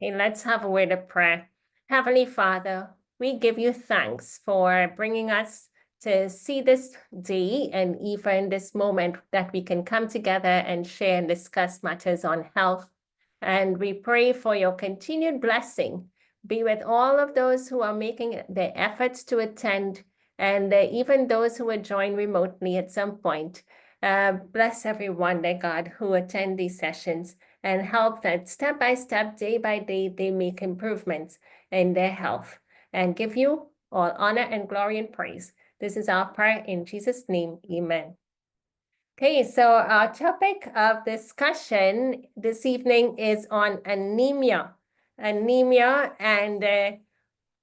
Okay, let's have a word of prayer. Heavenly Father, we give you thanks for bringing us to see this day and even this moment that we can come together and share and discuss matters on health. And we pray for your continued blessing. Be with all of those who are making the efforts to attend and even those who will join remotely at some point. Bless everyone, dear God, who attend these sessions and help that step by step, day by day, they make improvements in their health and give you all honor and glory and praise. This is our prayer in Jesus' name, amen. Okay, so our topic of discussion this evening is on anemia. Anemia and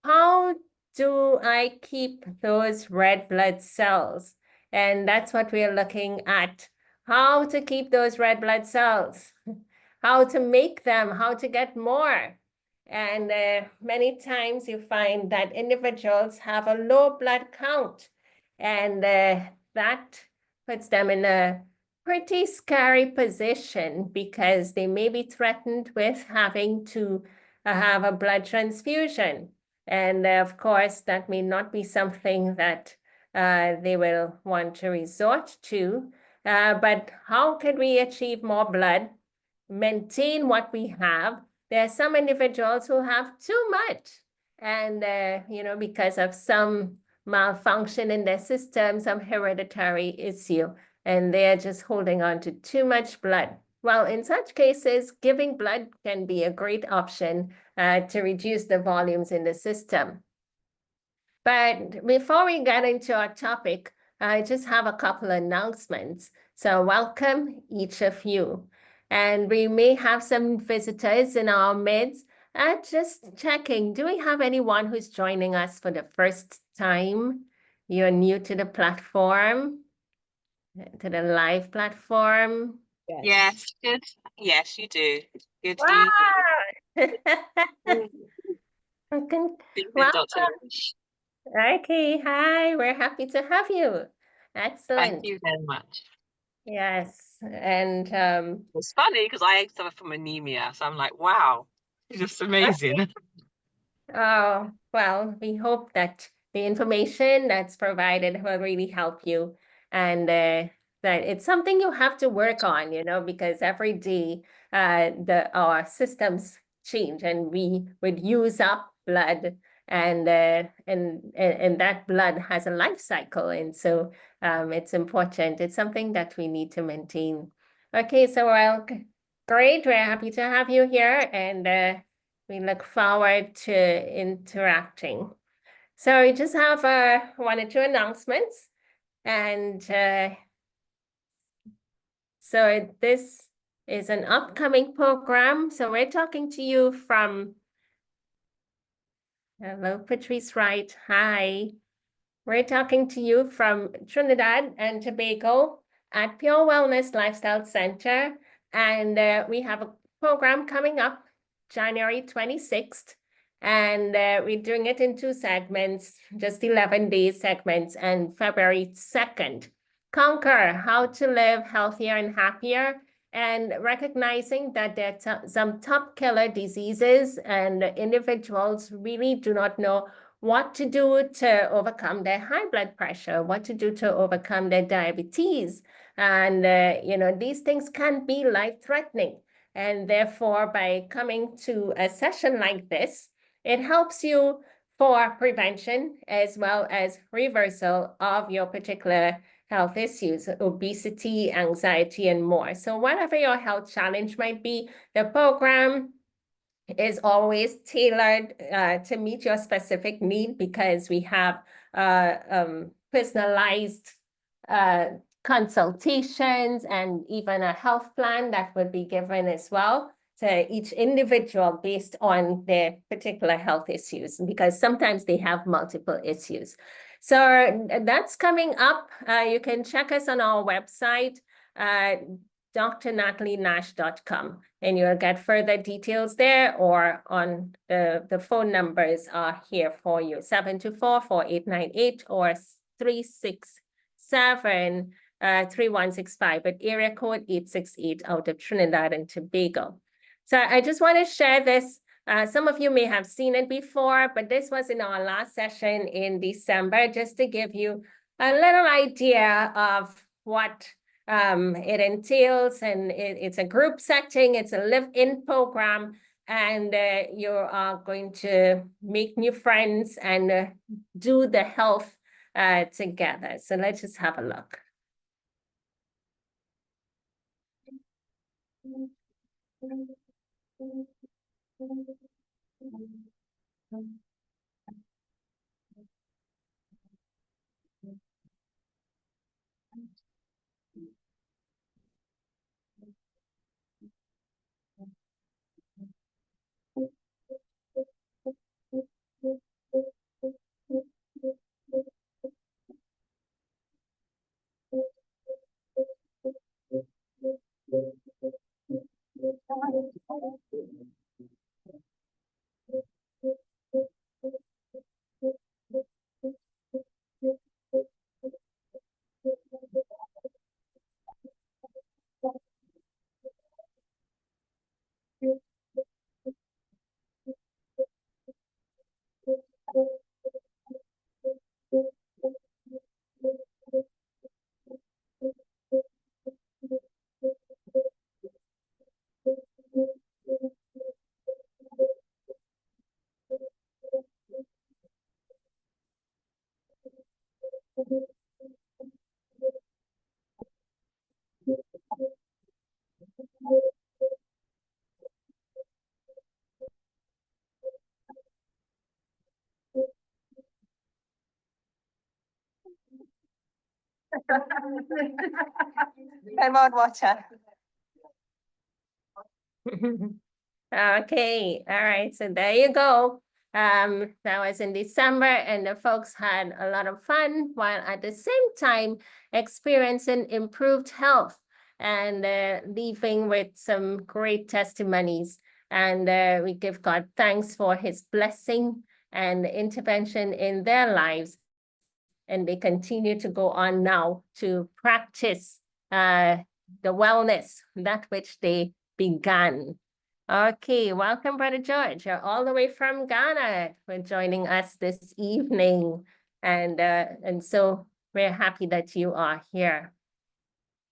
how do I keep those red blood cells? And that's what we're looking at. How to keep those red blood cells, how to make them, how to get more. And many times you find that individuals have a low blood count, and that puts them in a pretty scary position because they may be threatened with having to have a blood transfusion. And of course, that may not be something that they will want to resort to. But how can we achieve more blood, maintain what we have? There are some individuals who have too much. And, because of some malfunction in their system, some hereditary issue, and they're just holding on to too much blood. Well, in such cases, giving blood can be a great option to reduce the volumes in the system. But before we get into our topic, I just have a couple of announcements. So welcome each of you. And we may have some visitors in our midst. Just checking, do we have anyone who's joining us for the first time? You're new to the platform, to the live platform? Yes, good. Yes, you do. Good Wow! evening. Welcome. Dr. Lynch. Okay, hi, we're happy to have you. Thank Excellent. you very much. Yes, and It's funny because I suffer from anemia, so I'm like, wow, it's just amazing. oh, well, we hope that the information that's provided will really help you and that it's something you have to work on, because every day our systems change and we would use up blood and that blood has a life cycle. And so it's important. It's something that we need to maintain. Okay, so great. We're happy to have you here and we look forward to interacting. So we just have one or two announcements. And so this is an upcoming program. So we're talking to you from, hello, Patrice Wright. Hi. We're talking to you from Trinidad and Tobago at Pure Wellness Lifestyle Center. And we have a program coming up January 26th. And we're doing it in two segments, just 11-day segments, and February 2nd. Conquer how to live healthier and happier, and recognizing that there are some top killer diseases and individuals really do not know what to do to overcome their high blood pressure, what to do to overcome their diabetes. And, these things can be life-threatening. And therefore, by coming to a session like this, it helps you for prevention as well as reversal of your particular health issues, obesity, anxiety, and more. So whatever your health challenge might be, the program is always tailored to meet your specific need because we have personalized consultations and even a health plan that would be given as well to each individual based on their particular health issues, because sometimes they have multiple issues. So that's coming up. You can check us on our website, drnatalienash.com, and you'll get further details there, or on the phone numbers are here for you, 724-4898 or 367-3165, but area code 868 out of Trinidad and Tobago. So I just want to share this Some of you may have seen it before, but this was in our last session in December, just to give you a little idea of what it entails. And it's a group setting, it's a live-in program, and you are going to make new friends and do the health together. So let's just have a look. I'm on water. Okay, all right, so there you go. That was in December, and the folks had a lot of fun while at the same time experiencing improved health and leaving with some great testimonies. And we give God thanks for his blessing and intervention in their lives. And they continue to go on now to practice the wellness, that which they began. Okay, welcome, Brother George. You're all the way from Ghana for joining us this evening. And so we're happy that you are here.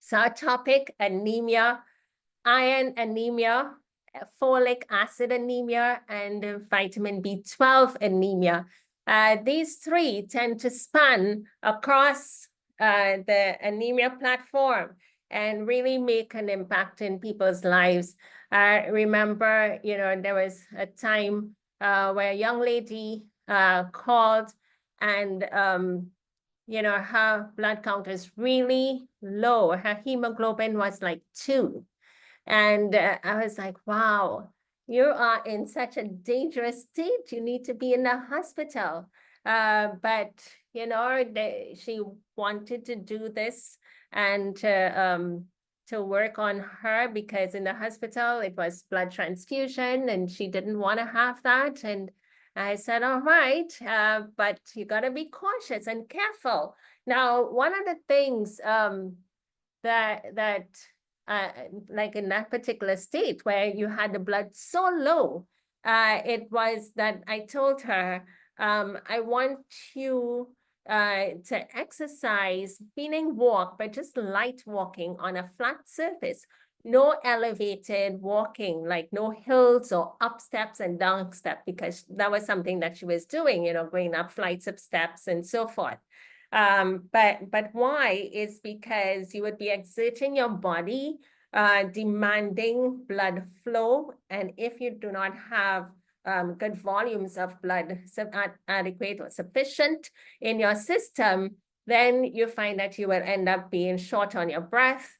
So our topic, anemia, iron anemia, folic acid anemia, and vitamin B12 anemia. These three tend to span across the anemia platform and really make an impact in people's lives. I remember, there was a time where a young lady called and her blood count was really low. Her hemoglobin was like 2. And I was like, wow, you are in such a dangerous state. You need to be in the hospital. But, she wanted to do this and to work on her, because in the hospital, it was blood transfusion and she didn't want to have that. And I said, all right, but you got to be cautious and careful. Now, one of the things that like in that particular state where you had the blood so low, it was that I told her, I want you to exercise, meaning walk, but just light walking on a flat surface. No elevated walking, like no hills or up steps and down steps, because that was something that she was doing, going up flights of steps and so forth. But why is because you would be exerting your body, demanding blood flow. And if you do not have good volumes of blood adequate or sufficient in your system, then you find that you will end up being short on your breath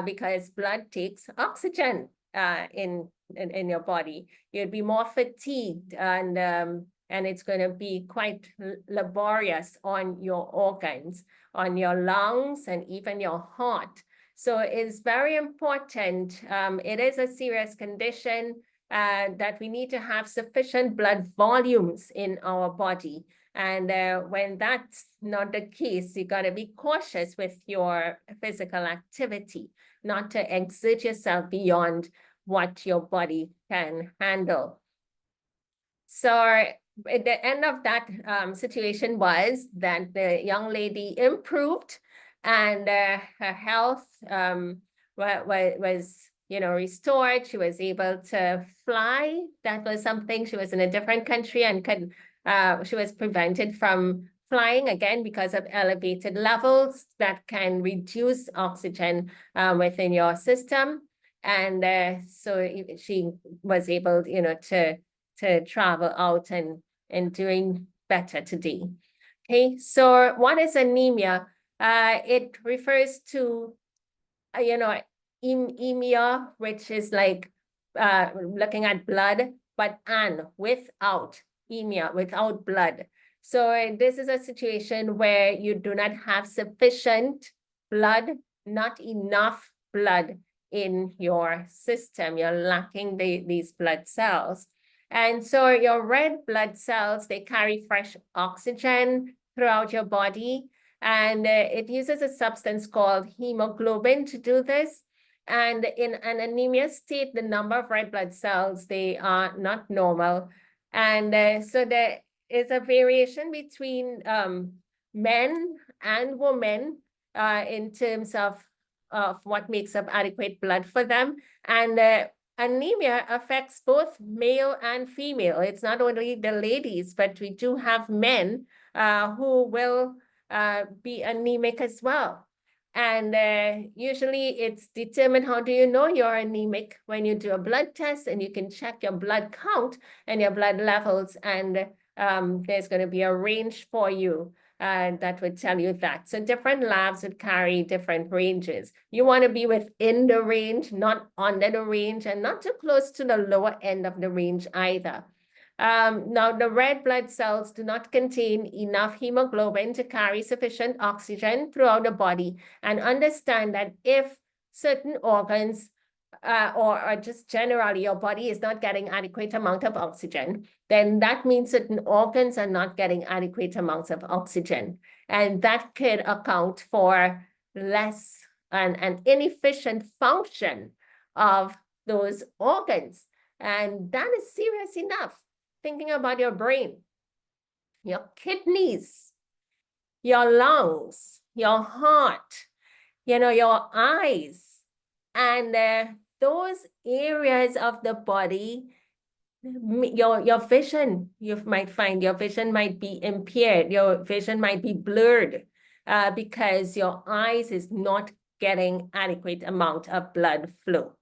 because blood takes oxygen in your body. You'd be more fatigued, and it's going to be quite laborious on your organs, on your lungs, and even your heart. So it's very important. It is a serious condition that we need to have sufficient blood volumes in our body. And when that's not the case, you got to be cautious with your physical activity, not to exert yourself beyond what your body can handle. So at the end of that situation was that the young lady improved, and her health was restored. She was able to fly. That was something. She was in a different country and she was prevented from flying again because of elevated levels that can reduce oxygen within your system. And so she was able, to travel out and doing better today. Okay, so what is anemia? It refers to, emia, which is like looking at blood, but without emia, without blood. So this is a situation where you do not have sufficient blood, not enough blood in your system. You're lacking these blood cells. And so your red blood cells, they carry fresh oxygen throughout your body. And it uses a substance called hemoglobin to do this. And in an anemia state, the number of red blood cells, they are not normal. And so there is a variation between men and women in terms of what makes up adequate blood for them. And anemia affects both male and female. It's not only the ladies, but we do have men who will be anemic as well. And usually it's determined, how do you know you're anemic? When you do a blood test and you can check your blood count and your blood levels, and there's going to be a range for you that would tell you that. So different labs would carry different ranges. You want to be within the range, not under the range, and not too close to the lower end of the range either. Now, the red blood cells do not contain enough hemoglobin to carry sufficient oxygen throughout the body. And understand that if certain organs or just generally your body is not getting adequate amount of oxygen, then that means certain organs are not getting adequate amounts of oxygen. And that could account for less an inefficient function of those organs. And that is serious enough. Thinking about your brain, your kidneys, your lungs, your heart, your eyes, and those areas of the body, your vision, you might find your vision might be impaired, your vision might be blurred because your eyes is not getting adequate amount of blood flow.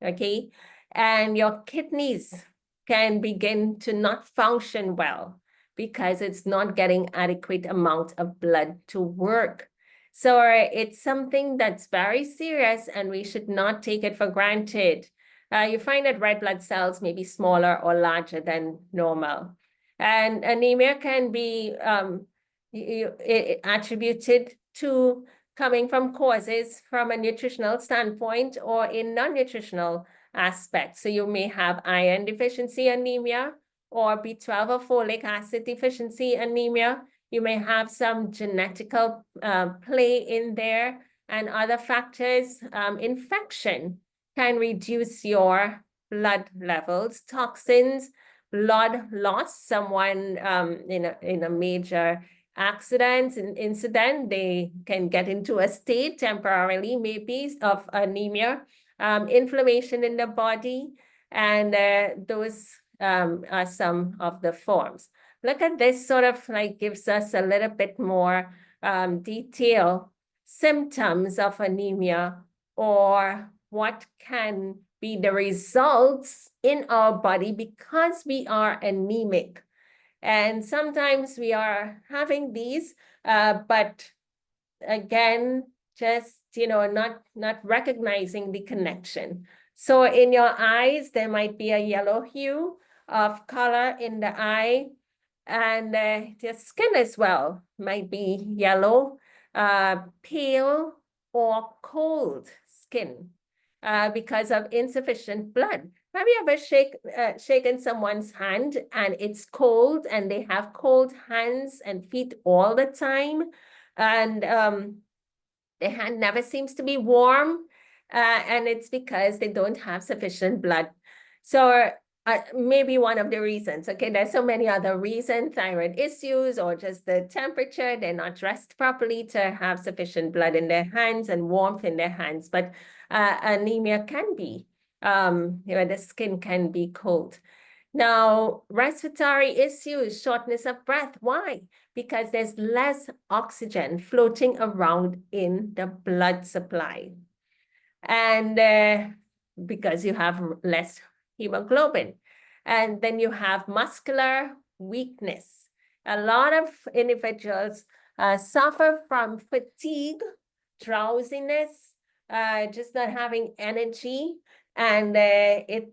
Okay, and your kidneys can begin to not function well because it's not getting adequate amount of blood to work. So it's something that's very serious and we should not take it for granted. You find that red blood cells may be smaller or larger than normal. And anemia can be attributed to coming from causes from a nutritional standpoint or a non-nutritional aspect. So you may have iron deficiency anemia or B12 or folic acid deficiency anemia. You may have some genetical play in there and other factors. Infection can reduce your blood levels, toxins, blood loss. Someone in a major accidents and incident, they can get into a state temporarily, maybe, of anemia, inflammation in the body, and those are some of the forms. Look at this, sort of like gives us a little bit more detail, symptoms of anemia, or what can be the results in our body because we are anemic. And sometimes we are having these, but again, just, not recognizing the connection. So in your eyes, there might be a yellow hue of color in the eye, and the skin as well might be yellow, pale, or cold skin because of insufficient blood. Have you ever shaken someone's hand and it's cold and they have cold hands and feet all the time? And their hand never seems to be warm. And it's because they don't have sufficient blood. So maybe one of the reasons. Okay, there's so many other reasons, thyroid issues or just the temperature, they're not dressed properly to have sufficient blood in their hands and warmth in their hands. But anemia can be, the skin can be cold. Now, respiratory issues, shortness of breath. Why? Because there's less oxygen floating around in the blood supply. And because you have less hemoglobin. And then you have muscular weakness. A lot of individuals suffer from fatigue, drowsiness, just not having energy, and it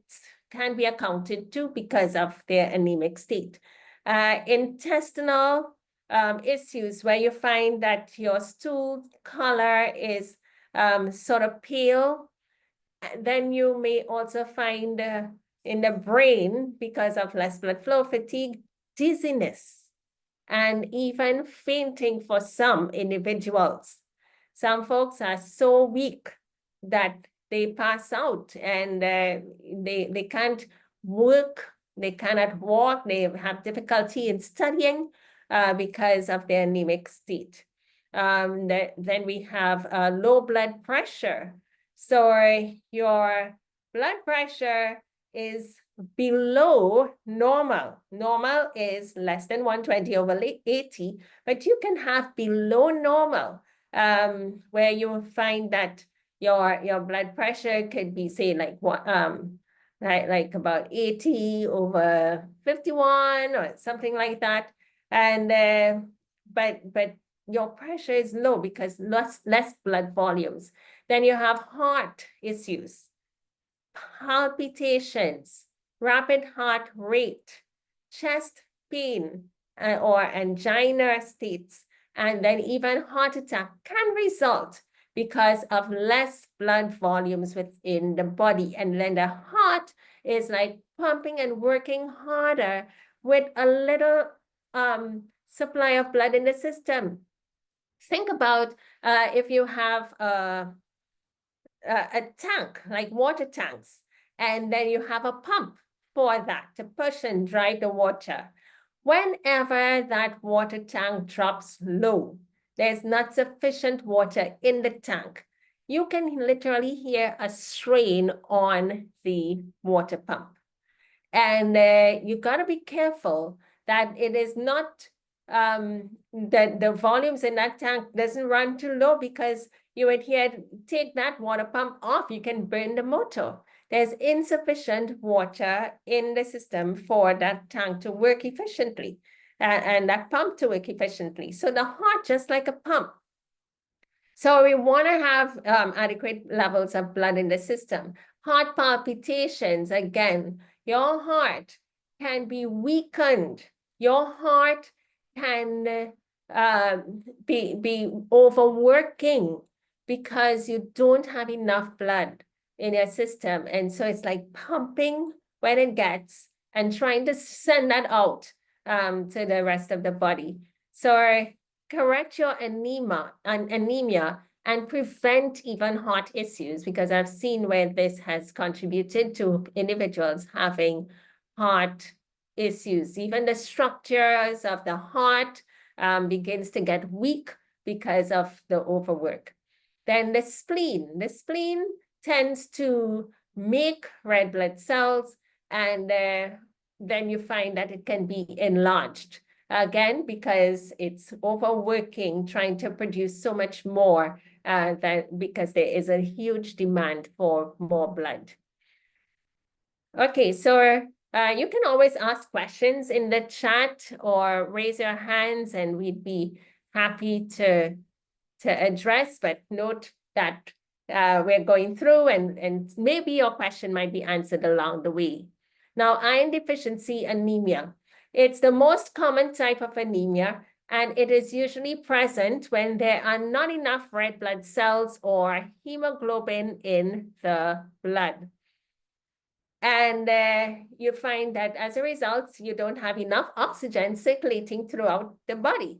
can be accounted to because of their anemic state. Intestinal issues where you find that your stool color is sort of pale. Then you may also find in the brain, because of less blood flow, fatigue, dizziness, and even fainting for some individuals. Some folks are so weak that they pass out and they can't work, they cannot walk, they have difficulty in studying because of their anemic state. Then we have low blood pressure. So your blood pressure is below normal. Normal is less than 120 over 80, but you can have below normal, where you find that your blood pressure could be, say, like what like about 80 over 51 or something like that. And but your pressure is low because less blood volumes. Then you have heart issues, palpitations, rapid heart rate, chest pain, or angina states, and then even heart attack can result because of less blood volumes within the body. And then the heart is like pumping and working harder with a little supply of blood in the system. Think about if you have a tank, like water tanks, and then you have a pump for that to push and drive the water. Whenever that water tank drops low, there's not sufficient water in the tank, you can literally hear a strain on the water pump. And you got to be careful that it is not that the volumes in that tank doesn't run too low, because you would hear, take that water pump off, you can burn the motor. There's insufficient water in the system for that tank to work efficiently and that pump to work efficiently. So the heart, just like a pump. So we want to have adequate levels of blood in the system. Heart palpitations, again, your heart can be weakened. Your heart can be overworking because you don't have enough blood in your system. And so it's like pumping when it gets and trying to send that out to the rest of the body. So correct your anemia and prevent even heart issues, because I've seen where this has contributed to individuals having heart issues. Even the structures of the heart begins to get weak because of the overwork. Then the spleen tends to make red blood cells, and then you find that it can be enlarged. Again, because it's overworking, trying to produce so much more because there is a huge demand for more blood. Okay, so you can always ask questions in the chat or raise your hands, and we'd be happy to address, but note that we're going through, and maybe your question might be answered along the way. Now, iron deficiency anemia. It's the most common type of anemia, and it is usually present when there are not enough red blood cells or hemoglobin in the blood. And you find that as a result, you don't have enough oxygen circulating throughout the body.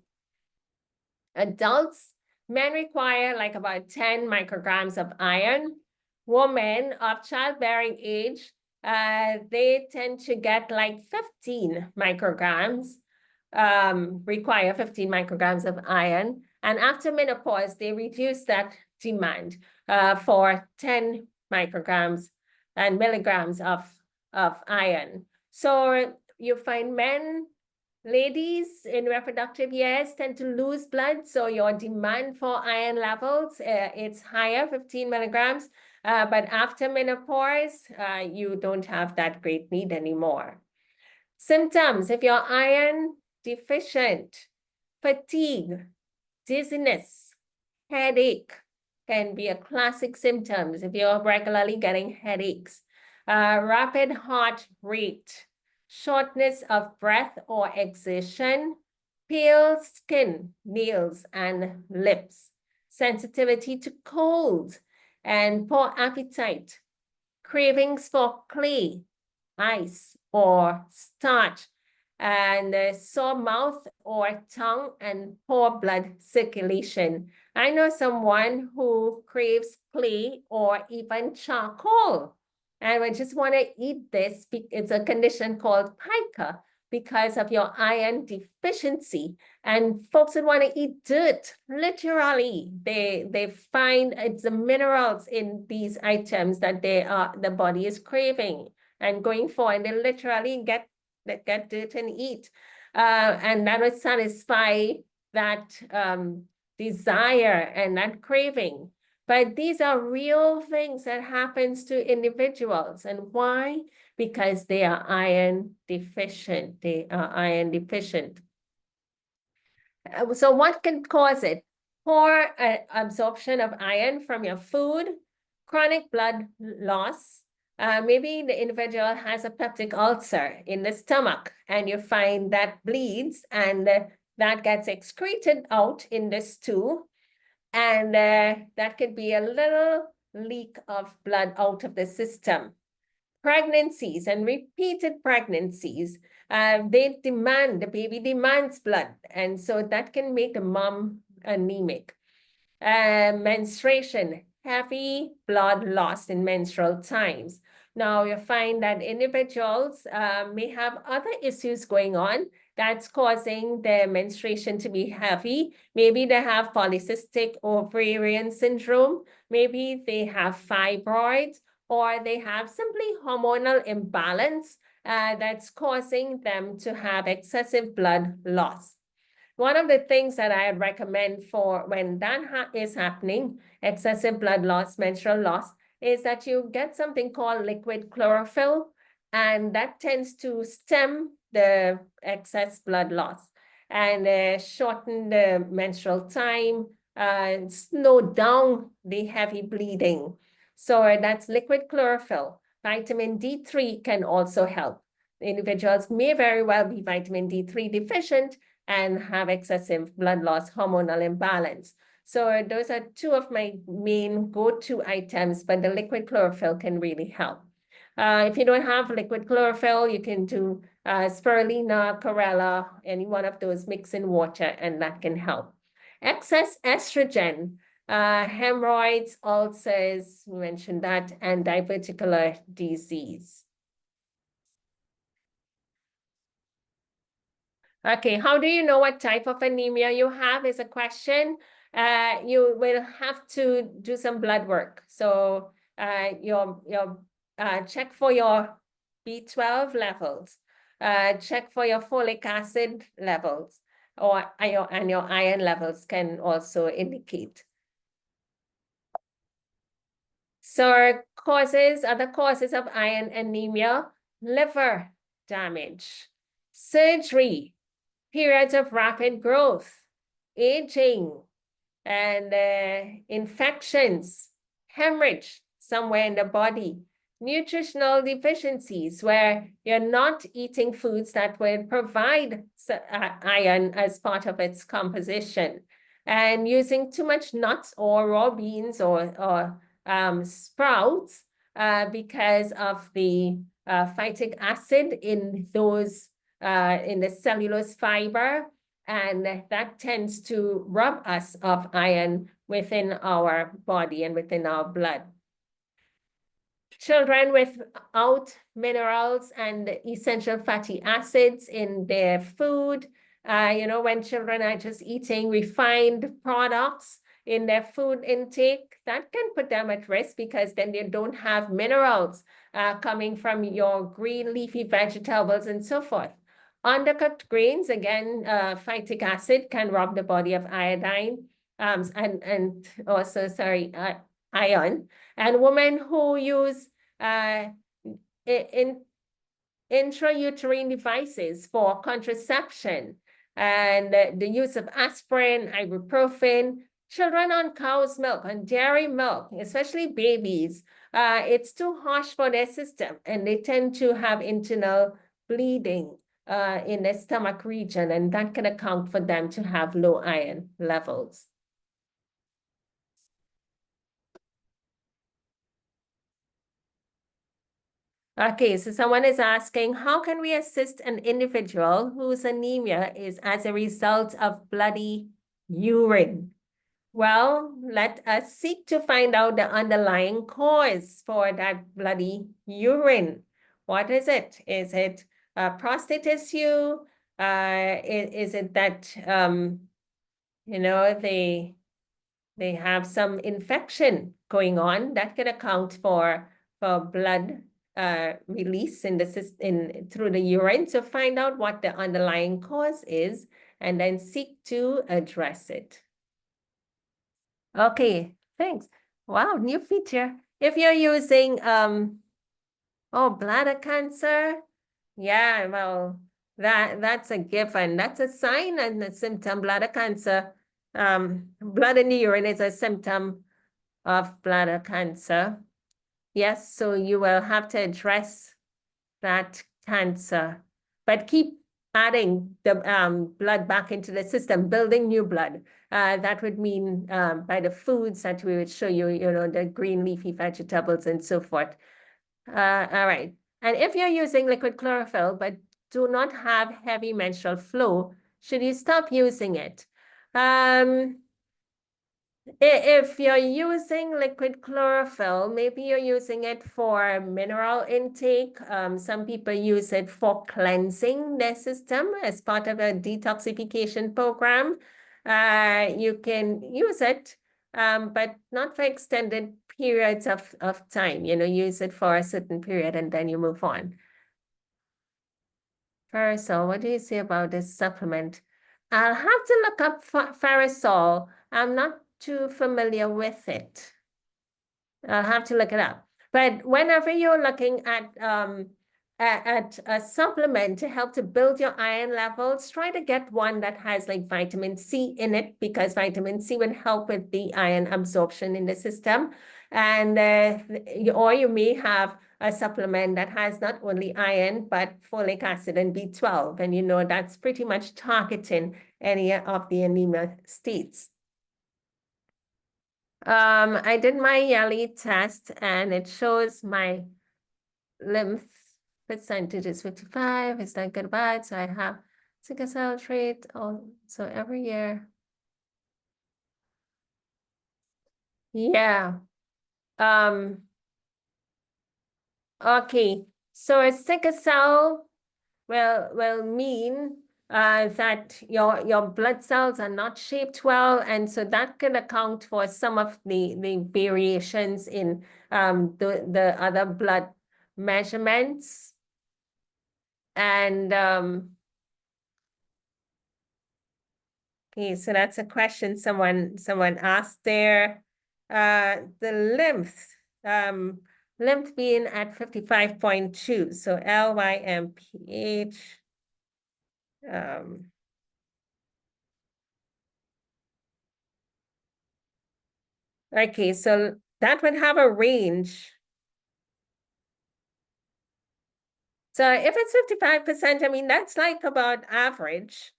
Adults, men require like about 10 micrograms of iron. Women of childbearing age they tend to get like 15 micrograms, require 15 micrograms of iron. And after menopause, they reduce that demand for 10 micrograms and milligrams of iron. So you find ladies in reproductive years tend to lose blood, so your demand for iron levels, it's higher, 15 milligrams, but after menopause, you don't have that great need anymore. Symptoms, if you're iron deficient, fatigue, dizziness, headache can be a classic symptoms if you're regularly getting headaches. Rapid heart rate, shortness of breath or exertion, pale skin, nails, and lips, sensitivity to cold, and poor appetite, cravings for clay, ice, or starch, and sore mouth or tongue, and poor blood circulation. I know someone who craves clay or even charcoal, and we just want to eat this. It's a condition called pica because of your iron deficiency. And folks would want to eat dirt, literally. They find it's the minerals in these items that the body is craving and going for, and they literally get dirt and eat. And that would satisfy that desire and that craving. But these are real things that happens to individuals. And why? Because they are iron deficient. They are iron deficient. So what can cause it? Poor absorption of iron from your food, chronic blood loss. Maybe the individual has a peptic ulcer in the stomach, and you find that bleeds, and that gets excreted out in the stool. And that could be a little leak of blood out of the system. Pregnancies and repeated pregnancies, the baby demands blood. And so that can make the mom anemic. Menstruation, heavy blood loss in menstrual times. Now you find that individuals may have other issues going on that's causing their menstruation to be heavy. Maybe they have polycystic ovarian syndrome. Maybe they have fibroids, or they have simply hormonal imbalance that's causing them to have excessive blood loss. One of the things that I recommend for when that is happening, excessive blood loss, menstrual loss, is that you get something called liquid chlorophyll, and that tends to stem the excess blood loss and shorten the menstrual time, slow down the heavy bleeding. So that's liquid chlorophyll. Vitamin D3 can also help. Individuals may very well be vitamin D3 deficient and have excessive blood loss, hormonal imbalance. So those are two of my main go-to items, but the liquid chlorophyll can really help. If you don't have liquid chlorophyll, you can do spirulina, chlorella, any one of those mix in water, and that can help. Excess estrogen, hemorrhoids, ulcers, we mentioned that, and diverticular disease. Okay, how do you know what type of anemia you have is a question. You will have to do some blood work. So check for your B12 levels, check for your folic acid levels, and your iron levels can also indicate. So other causes of iron anemia, liver damage, surgery, periods of rapid growth, aging, and infections, hemorrhage somewhere in the body, nutritional deficiencies where you're not eating foods that will provide iron as part of its composition, and using too much nuts or raw beans or sprouts because of the phytic acid in those in the cellulose fiber, and that tends to rob us of iron within our body and within our blood. Children without minerals and essential fatty acids in their food. When children are just eating refined products in their food intake, that can put them at risk because then they don't have minerals coming from your green leafy vegetables and so forth. Undercooked grains, again, phytic acid can rob the body of iodine and also, sorry, iron. And women who use in intrauterine devices for contraception and the use of aspirin, ibuprofen, children on cow's milk, on dairy milk, especially babies, it's too harsh for their system and they tend to have internal bleeding in the stomach region, and that can account for them to have low iron levels. Okay, so someone is asking, how can we assist an individual whose anemia is as a result of bloody urine? Well, let us seek to find out the underlying cause for that bloody urine. What is it? Is it prostate issue? Is it that, they have some infection going on that can account for blood release in through the urine, to find out what the underlying cause is and then seek to address it. Okay, thanks. Wow, new feature. If you're using bladder cancer, yeah, well, that's a given. That's a sign and a symptom. Bladder cancer, blood in the urine is a symptom of bladder cancer. Yes, so you will have to address that cancer, but keep adding the blood back into the system, building new blood. That would mean by the foods that we would show you, the green leafy vegetables and so forth. All right. And if you're using liquid chlorophyll, but do not have heavy menstrual flow, should you stop using it? If you're using liquid chlorophyll, maybe you're using it for mineral intake. Some people use it for cleansing their system as part of a detoxification program. You can use it, but not for extended periods of time. Use it for a certain period and then you move on. Ferrosol, what do you say about this supplement? I'll have to look up ferrosol. I'm not too familiar with it. I'll have to look it up. But whenever you're looking at a supplement to help to build your iron levels, try to get one that has like vitamin C in it, because vitamin C will help with the iron absorption in the system. And or you may have a supplement that has not only iron, but folic acid and B12. And that's pretty much targeting any of the anemia states. I did my yearly test and it shows my lymph percentage is 55. Is that good or bad? So I have sickle cell trait. So every year. Yeah. Okay. So a sickle cell will mean that your blood cells are not shaped well, and so that can account for some of the variations in the other blood measurements. And okay, so that's a question someone asked there. The lymph being at 55.2, so LYMPH. Okay, so that would have a range. So if it's 55%, I mean, that's like about average.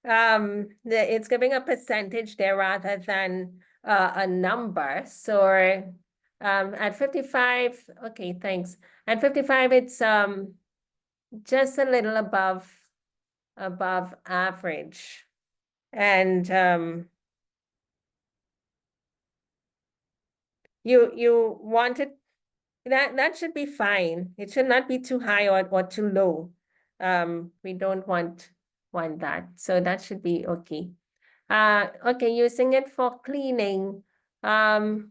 It's giving a percentage there rather than a number. So at 55, okay, thanks. At 55, it's just a little above average. And you wanted That should be fine. It should not be too high or too low. We don't want that. So that should be okay. Okay, using it for cleaning. That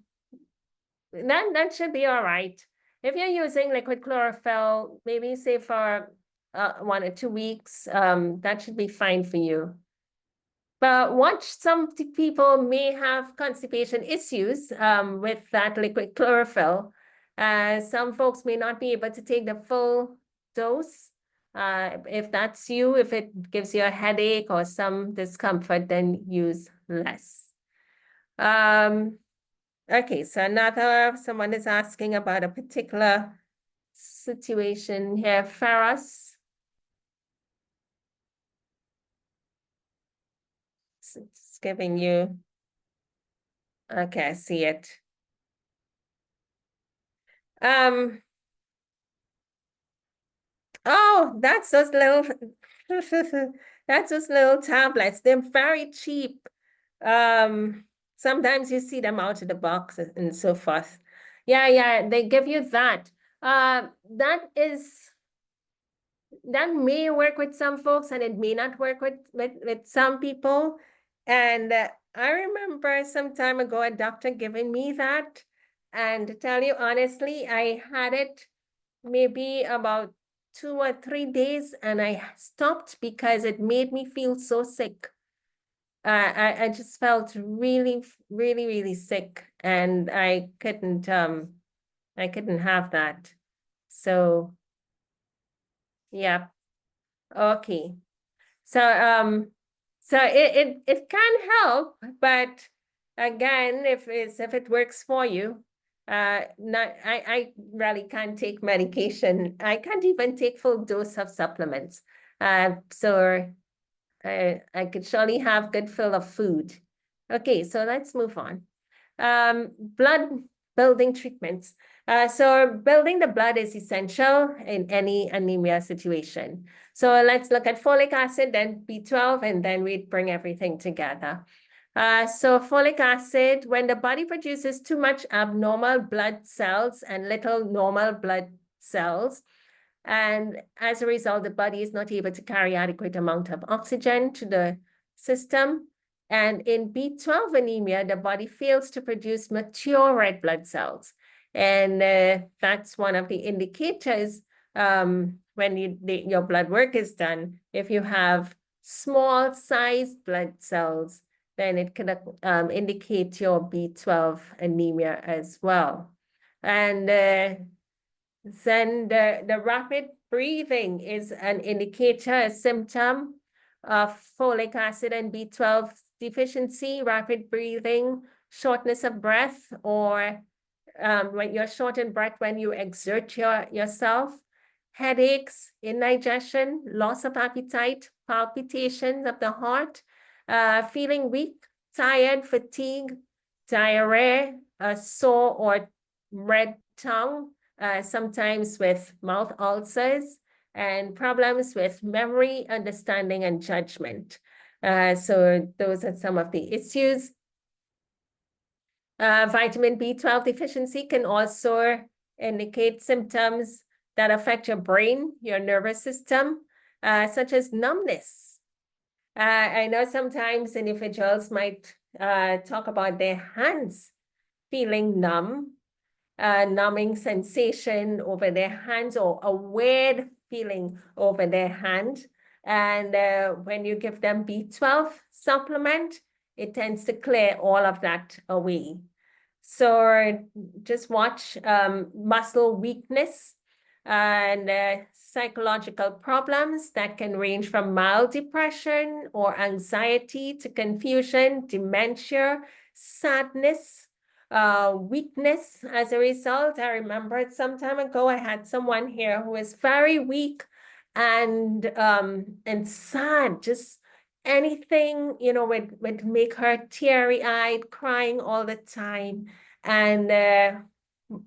should be all right. If you're using liquid chlorophyll, maybe say for 1 or 2 weeks, that should be fine for you. But watch, some people may have constipation issues with that liquid chlorophyll. Some folks may not be able to take the full dose. If that's you, if it gives you a headache or some discomfort, then use less. Okay, so someone is asking about a particular situation here. Ferrous. It's giving you, okay, I see it. Oh, that's those little, that's those little tablets. They're very cheap. Sometimes you see them out of the box and so forth. Yeah, they give you that. That may work with some folks and it may not work with some people. And I remember some time ago a doctor giving me that. And to tell you honestly, I had it maybe about 2 or 3 days and I stopped because it made me feel so sick. I just felt really, really, really sick and I couldn't have that. So yeah, okay. So it can help, but again, if it works for you, not I really can't take medication. I can't even take full dose of supplements. So I could surely have good fill of food. Okay, so let's move on. Blood building treatments. So building the blood is essential in any anemia situation. So let's look at folic acid, then B12, and then we bring everything together. So folic acid, when the body produces too much abnormal blood cells and little normal blood cells, and as a result, the body is not able to carry adequate amount of oxygen to the system. And in B12 anemia, the body fails to produce mature red blood cells. And that's one of the indicators when your blood work is done. If you have small sized blood cells, then it can indicate your B12 anemia as well. And then the rapid breathing is an indicator, a symptom of folic acid and B12 deficiency, rapid breathing, shortness of breath, or when you're short in breath when you exert yourself, headaches, indigestion, loss of appetite, palpitations of the heart, feeling weak, tired, fatigue, diarrhea, a sore or red tongue, sometimes with mouth ulcers, and problems with memory, understanding, and judgment. So those are some of the issues. Vitamin B12 deficiency can also indicate symptoms that affect your brain, your nervous system, such as numbness. I know sometimes individuals might talk about their hands feeling numb, numbing sensation over their hands or a weird feeling over their hand. And when you give them B12 supplement, it tends to clear all of that away. So just watch muscle weakness and psychological problems that can range from mild depression or anxiety to confusion, dementia, sadness, weakness as a result. I remembered some time ago, I had someone here who was very weak and sad, just anything, would make her teary-eyed, crying all the time. And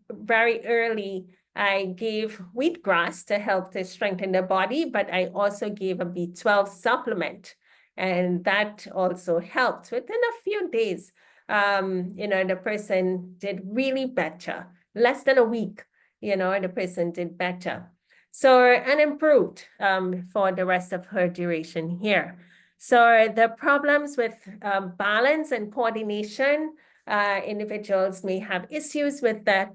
very early, I gave wheatgrass to help to strengthen the body, but I also gave a B12 supplement. And that also helped. Within a few days, the person did really better, less than a week. the person did better. So, and improved for the rest of her duration here. So the problems with balance and coordination, individuals may have issues with that.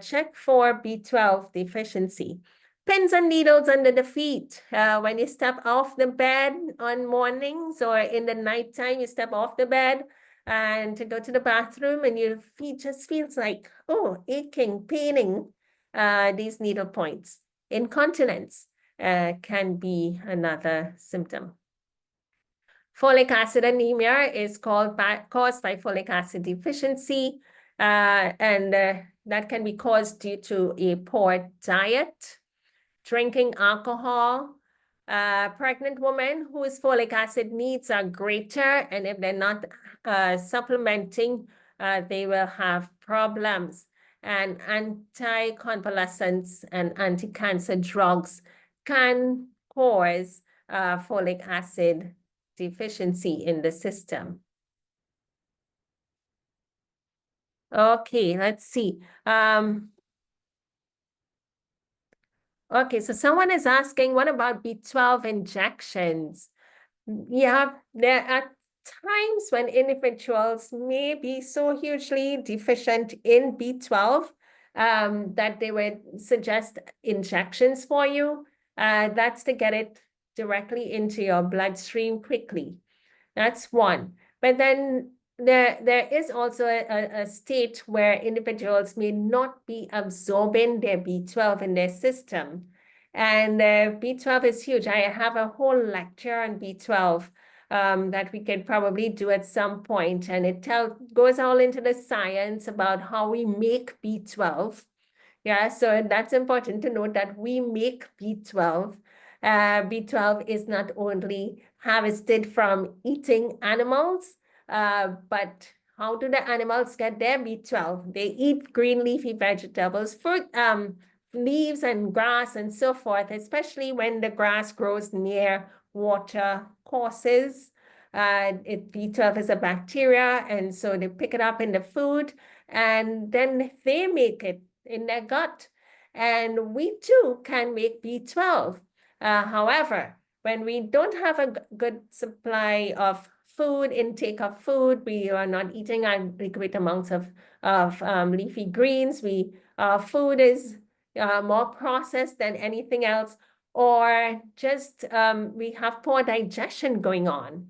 Check for B12 deficiency. Pins and needles under the feet. When you step off the bed on mornings or in the nighttime, you step off the bed and to go to the bathroom and your feet just feels like, oh, aching, paining, these needle points. Incontinence can be another symptom. Folic acid anemia is caused by folic acid deficiency, and that can be caused due to a poor diet, drinking alcohol. Pregnant women whose folic acid needs are greater, and if they're not supplementing, they will have problems. And anticonvulsants and anti-cancer drugs can cause folic acid deficiency in the system. Okay, let's see. Okay, so someone is asking, what about B12 injections? Yeah, there are times when individuals may be so hugely deficient in B12 that they would suggest injections for you. That's to get it directly into your bloodstream quickly. That's one. But then there is also a state where individuals may not be absorbing their B12 in their system. And B12 is huge. I have a whole lecture on B12 that we could probably do at some point, and it goes all into the science about how we make B12. Yeah, so that's important to note that we make B12. B12 is not only harvested from eating animals, but how do the animals get their B12? They eat green leafy vegetables, fruit, leaves and grass and so forth, especially when the grass grows near water courses. B12 is a bacteria, and so they pick it up in the food, and then they make it in their gut. And we too can make B12. However, when we don't have a good supply of food, intake of food, we are not eating adequate amounts of leafy greens, food is more processed than anything else, or just we have poor digestion going on.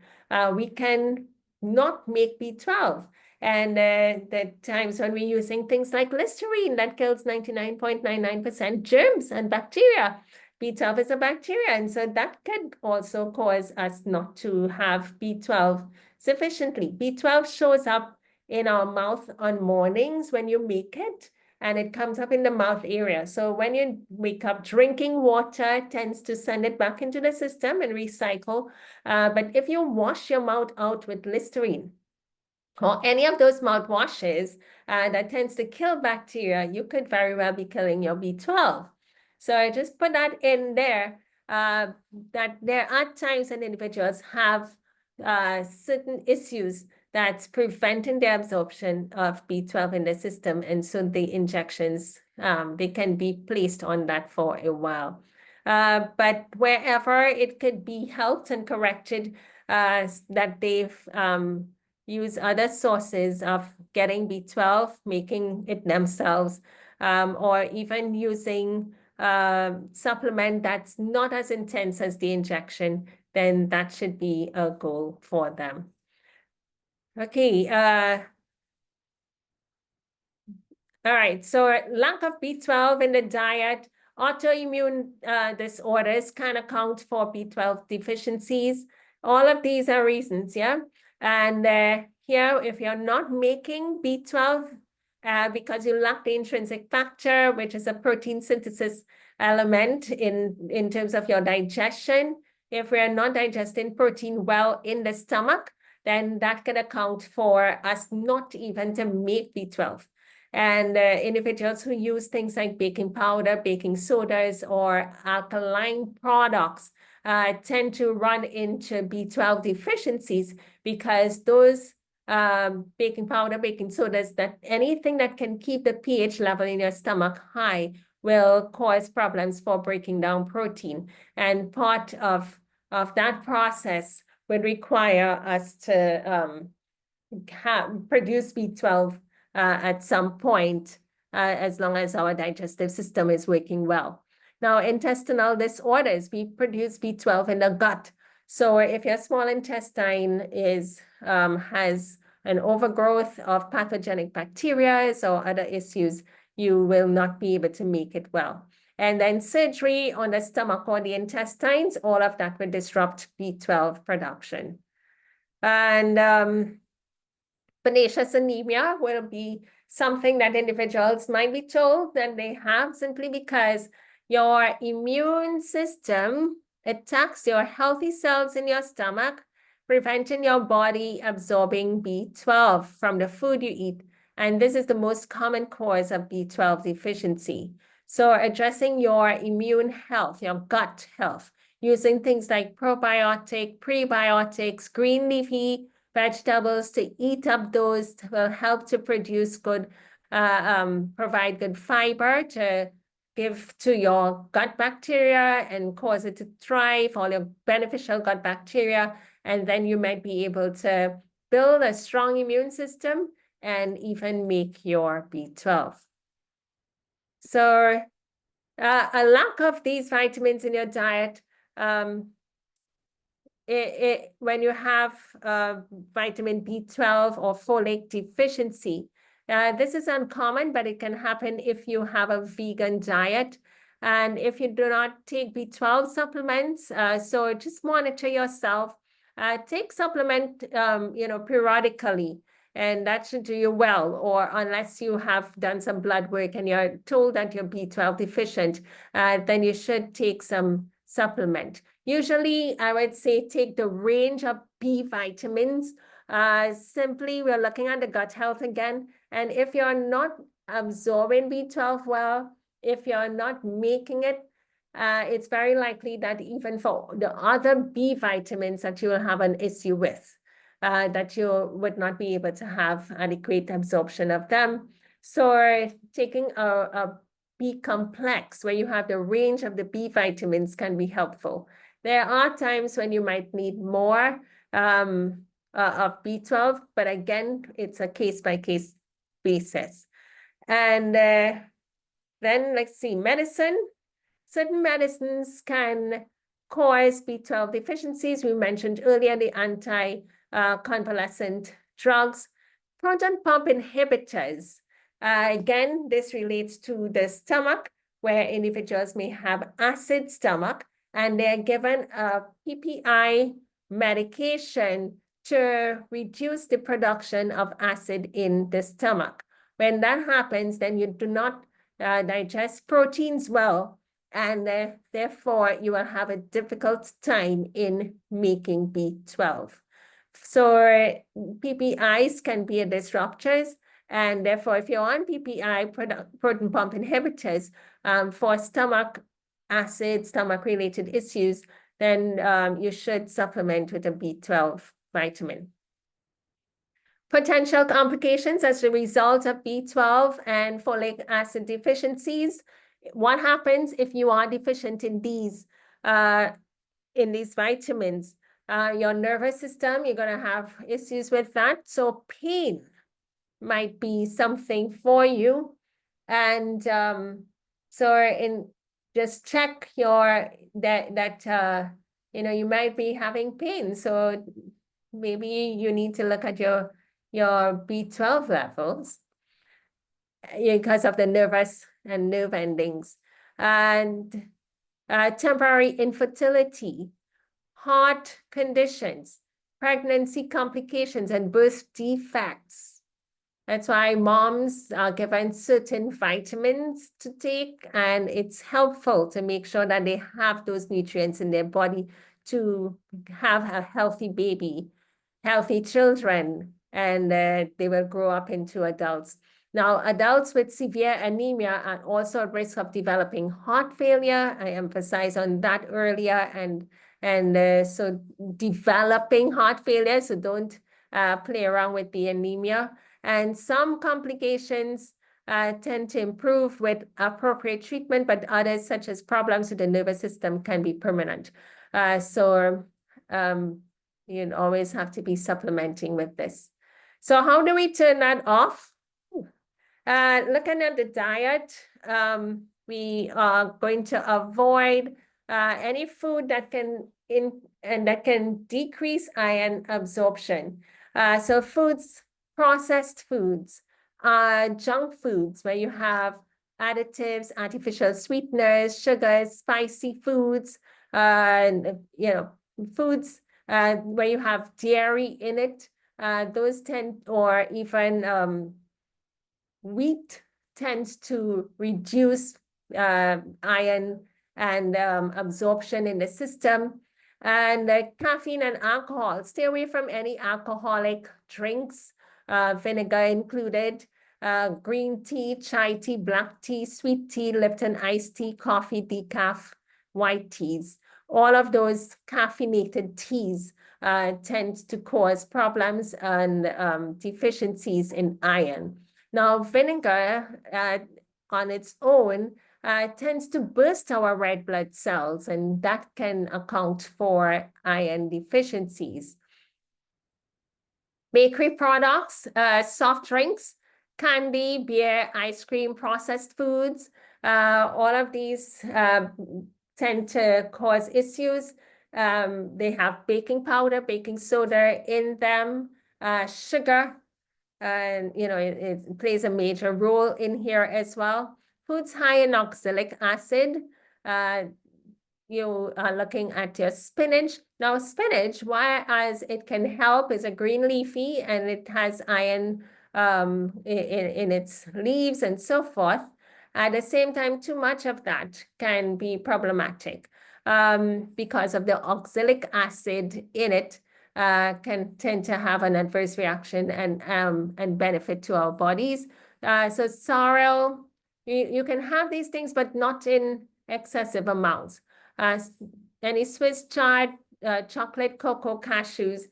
We can not make B12. And the times when we're using things like Listerine that kills 99.99% germs and bacteria. B12 is a bacteria, and so that can also cause us not to have B12 sufficiently. B12 shows up in our mouth on mornings when you make it, and it comes up in the mouth area. So when you wake up, drinking water tends to send it back into the system and recycle. But if you wash your mouth out with Listerine, or any of those mouthwashes that tends to kill bacteria, you could very well be killing your B12. So I just put that in there, that there are times when individuals have certain issues that's preventing the absorption of B12 in the system. And so the injections, they can be placed on that for a while. But wherever it could be helped and corrected, that they've use other sources of getting B12, making it themselves, or even using supplement that's not as intense as the injection, then that should be a goal for them. Okay, all right, so lack of B12 in the diet, autoimmune disorders can account for B12 deficiencies. All of these are reasons, yeah? And here, if you're not making B12 because you lack the intrinsic factor, which is a protein synthesis element in terms of your digestion, if we're not digesting protein well in the stomach, then that can account for us not even to make B12. And individuals who use things like baking powder, baking sodas, or alkaline products tend to run into B12 deficiencies because those baking powder, baking sodas, that anything that can keep the pH level in your stomach high will cause problems for breaking down protein. And part of that process would require us to produce B12 at some point, as long as our digestive system is working well. Now, intestinal disorders, we produce B12 in the gut. So if your small intestine has an overgrowth of pathogenic bacteria or other issues, you will not be able to make it well. And then surgery on the stomach or the intestines, all of that will disrupt B12 production. And pernicious anemia will be something that individuals might be told that they have simply because your immune system attacks your healthy cells in your stomach, preventing your body absorbing B12 from the food you eat. And this is the most common cause of B12 deficiency. So addressing your immune health, your gut health, using things like probiotic, prebiotics, green leafy vegetables to eat up those will help to produce good, provide good fiber to give to your gut bacteria and cause it to thrive, all your beneficial gut bacteria. And then you might be able to build a strong immune system and even make your B12. So a lack of these vitamins in your diet, when you have vitamin B12 or folate deficiency, this is uncommon, but it can happen if you have a vegan diet. And if you do not take B12 supplements, so just monitor yourself. Take supplement, periodically, and that should do you well. Or unless you have done some blood work and you're told that you're B12 deficient, then you should take some supplement. Usually, I would say take the range of B vitamins. Simply, we're looking at the gut health again. And if you're not absorbing B12 well, if you're not making it, it's very likely that even for the other B vitamins that you will have an issue with, that you would not be able to have adequate absorption of them. So taking a B complex where you have the range of the B vitamins can be helpful. There are times when you might need more of B12, but again, it's a case-by-case basis. And then let's see, medicine. Certain medicines can cause B12 deficiencies. We mentioned earlier the anti-convalescent drugs. Proton pump inhibitors. Again, this relates to the stomach, where individuals may have acid stomach, and they're given a PPI medication to reduce the production of acid in the stomach. When that happens, then you do not digest proteins well, and therefore you will have a difficult time in making B12. So PPIs can be disruptors, and therefore if you're on PPI, proton pump inhibitors, for stomach acid, stomach-related issues, then you should supplement with a B12 vitamin. Potential complications as a result of B12 and folic acid deficiencies. What happens if you are deficient in these vitamins? Your nervous system, you're going to have issues with that. So pain might be something for you. And just check you might be having pain. So maybe you need to look at your B12 levels because of the nervous and nerve endings. And temporary infertility, heart conditions, pregnancy complications, and birth defects. That's why moms are given certain vitamins to take, and it's helpful to make sure that they have those nutrients in their body to have a healthy baby, healthy children, and they will grow up into adults. Now, adults with severe anemia are also at risk of developing heart failure. I emphasized on that earlier, and so developing heart failure, so don't play around with the anemia. And some complications tend to improve with appropriate treatment, but others, such as problems with the nervous system, can be permanent. So you always have to be supplementing with this. So how do we turn that off? Looking at the diet, we are going to avoid any food that can decrease iron absorption. So processed foods, junk foods where you have additives, artificial sweeteners, sugars, spicy foods, foods where you have dairy in it. Those tend, or even wheat tends to reduce iron and absorption in the system. And caffeine and alcohol, stay away from any alcoholic drinks, vinegar included, green tea, chai tea, black tea, sweet tea, Lipton iced tea, coffee, decaf, white teas. All of those caffeinated teas tend to cause problems and deficiencies in iron. Now, vinegar on its own tends to burst our red blood cells, and that can account for iron deficiencies. Bakery products, soft drinks, candy, beer, ice cream, processed foods, all of these tend to cause issues. They have baking powder, baking soda in them, sugar, and it plays a major role in here as well. Foods high in oxalic acid, you are looking at your spinach. Now, spinach, whereas it can help, is a green leafy and it has iron in its leaves and so forth. At the same time, too much of that can be problematic because of the oxalic acid in it. Can tend to have an adverse reaction and benefit to our bodies. So sorrel, you can have these things, but not in excessive amounts. Any Swiss chard, chocolate, cocoa, cashews,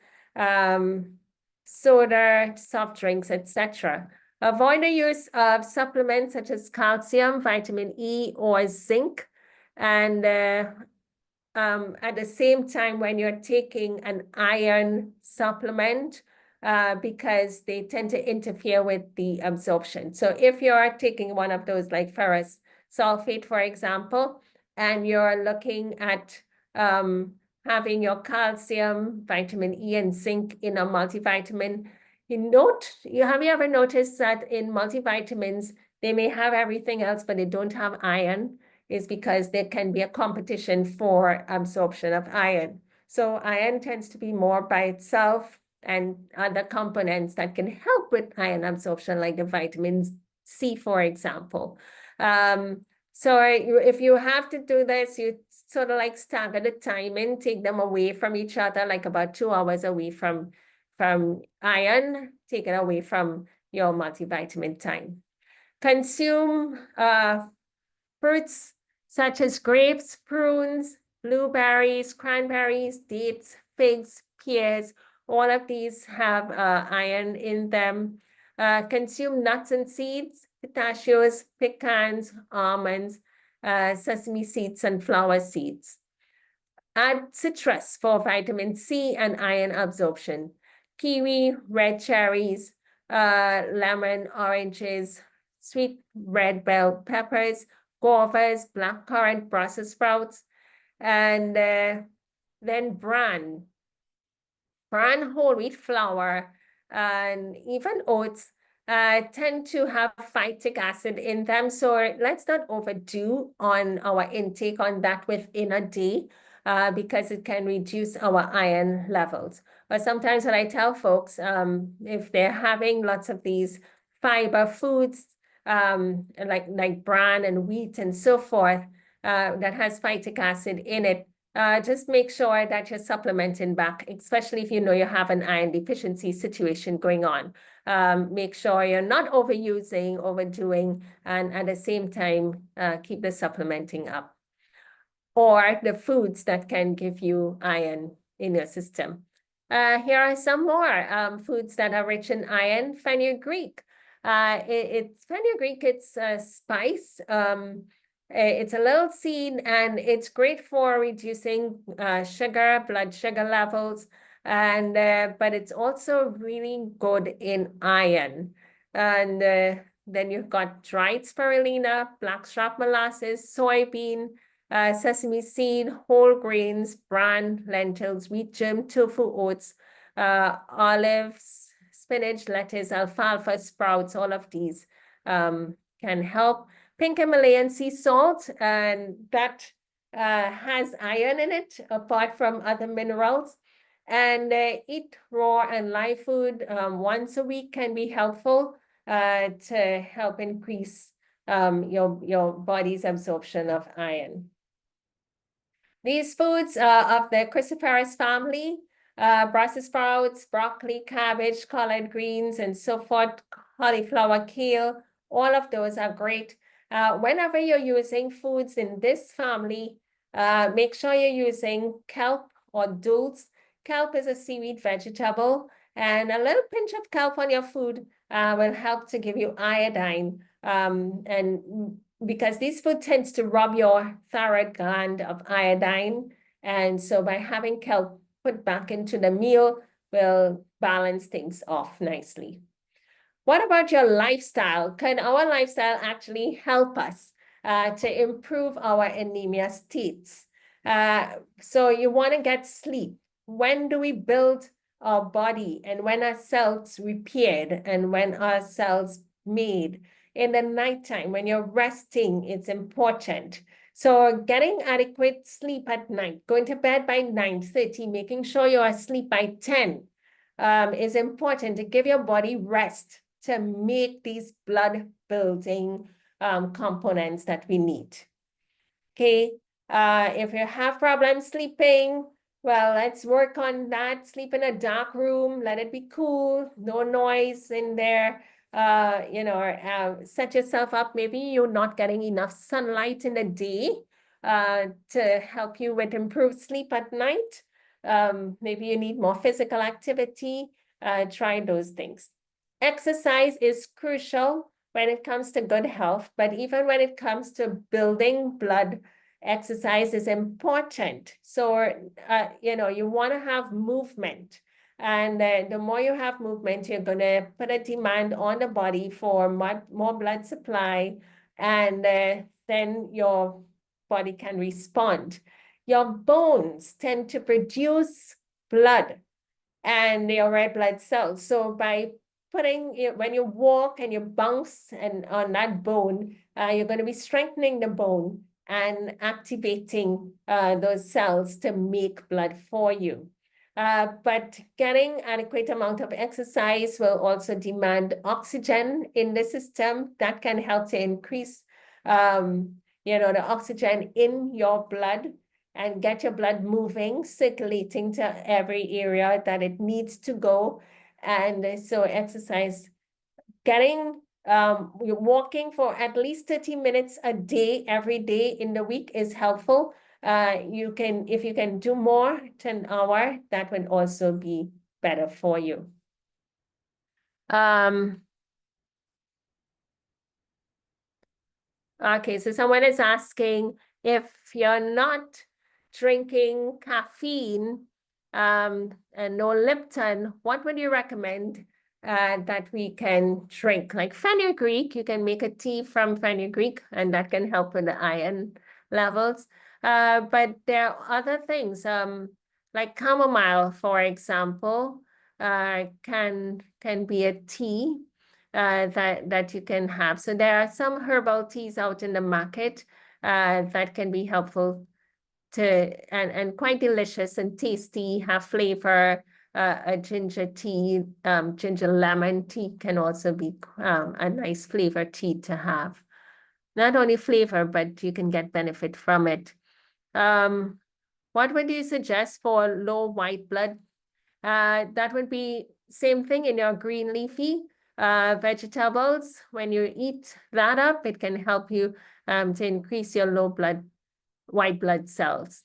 soda, soft drinks, etc. Avoid the use of supplements such as calcium, vitamin E, or zinc. And at the same time, when you're taking an iron supplement, because they tend to interfere with the absorption. So if you're taking one of those like ferrous sulfate, for example, and you're looking at having your calcium, vitamin E, and zinc in a multivitamin, have you ever noticed that in multivitamins, they may have everything else, but they don't have iron? Is because there can be a competition for absorption of iron. So iron tends to be more by itself, and other components that can help with iron absorption, like the vitamins C, for example. So if you have to do this, you sort of like stagger the timing, take them away from each other, like about 2 hours away from iron, take it away from your multivitamin time. Consume fruits such as grapes, prunes, blueberries, cranberries, dates, figs, pears. All of these have iron in them. Consume nuts and seeds, pistachios, pecans, almonds, sesame seeds, and flower seeds. Add citrus for vitamin C and iron absorption. Kiwi, red cherries, lemon, oranges, sweet red bell peppers, guavas, blackcurrant, Brussels sprouts, and then bran whole wheat flour, and even oats tend to have phytic acid in them. So let's not overdo on our intake on that within a day, because it can reduce our iron levels. But sometimes when I tell folks, if they're having lots of these fiber foods, like bran and wheat and so forth, that has phytic acid in it, just make sure that you're supplementing back, especially if you know you have an iron deficiency situation going on. Make sure you're not overusing, overdoing, and at the same time, keep the supplementing up. Or the foods that can give you iron in your system. Here are some more foods that are rich in iron. Fenugreek. It's fenugreek, it's a spice. It's a little seed and it's great for reducing blood sugar levels. And but it's also really good in iron. And then you've got dried spirulina, blackstrap molasses, soybean, sesame seed, whole grains, bran, lentils, wheat germ, tofu, oats, olives, spinach, lettuce, alfalfa, sprouts, all of these can help. Pink Himalayan sea salt, and that has iron in it, apart from other minerals. And eat raw and live food once a week can be helpful to help increase your body's absorption of iron. These foods of the cruciferous family, Brussels sprouts, broccoli, cabbage, collard greens, and so forth, cauliflower, kale, all of those are great. Whenever you're using foods in this family, make sure you're using kelp or dulse. Kelp is a seaweed vegetable, and a little pinch of kelp on your food will help to give you iodine. And because this food tends to rob your thyroid gland of iodine. And so by having kelp put back into the meal will balance things off nicely. What about your lifestyle? Can our lifestyle actually help us to improve our anemia states? So you want to get sleep. When do we build our body and when are cells repaired and when are cells made? In the nighttime, when you're resting, it's important. So getting adequate sleep at night, going to bed by 9:30, making sure you're asleep by 10 is important to give your body rest to make these blood building components that we need. Okay, if you have problems sleeping, well, let's work on that. Sleep in a dark room, let it be cool, no noise in there. Set yourself up. Maybe you're not getting enough sunlight in the day to help you with improved sleep at night. Maybe you need more physical activity. Try those things. Exercise is crucial when it comes to good health, but even when it comes to building blood, exercise is important. So, you want to have movement. And the more you have movement, you're going to put a demand on the body for more blood supply, and then your body can respond. Your bones tend to produce blood and your red blood cells. So by when you walk and you bounce and on that bone, you're going to be strengthening the bone and activating those cells to make blood for you. But getting adequate amount of exercise will also demand oxygen in the system. That can help to increase, the oxygen in your blood and get your blood moving, circulating to every area that it needs to go. And so exercise, you're walking for at least 30 minutes a day, every day in the week is helpful. If you can do more to an hour, that would also be better for you. Okay, so someone is asking if you're not drinking caffeine and no Lipton, what would you recommend that we can drink? Like fenugreek, you can make a tea from fenugreek, and that can help with the iron levels. But there are other things, like chamomile, for example, can be a tea that you can have. So there are some herbal teas out in the market that can be helpful and quite delicious and tasty, have flavor. A ginger tea, ginger lemon tea can also be a nice flavor tea to have. Not only flavor, but you can get benefit from it. What would you suggest for low white blood? That would be same thing in your green leafy vegetables. When you eat that up, it can help you to increase your white blood cells.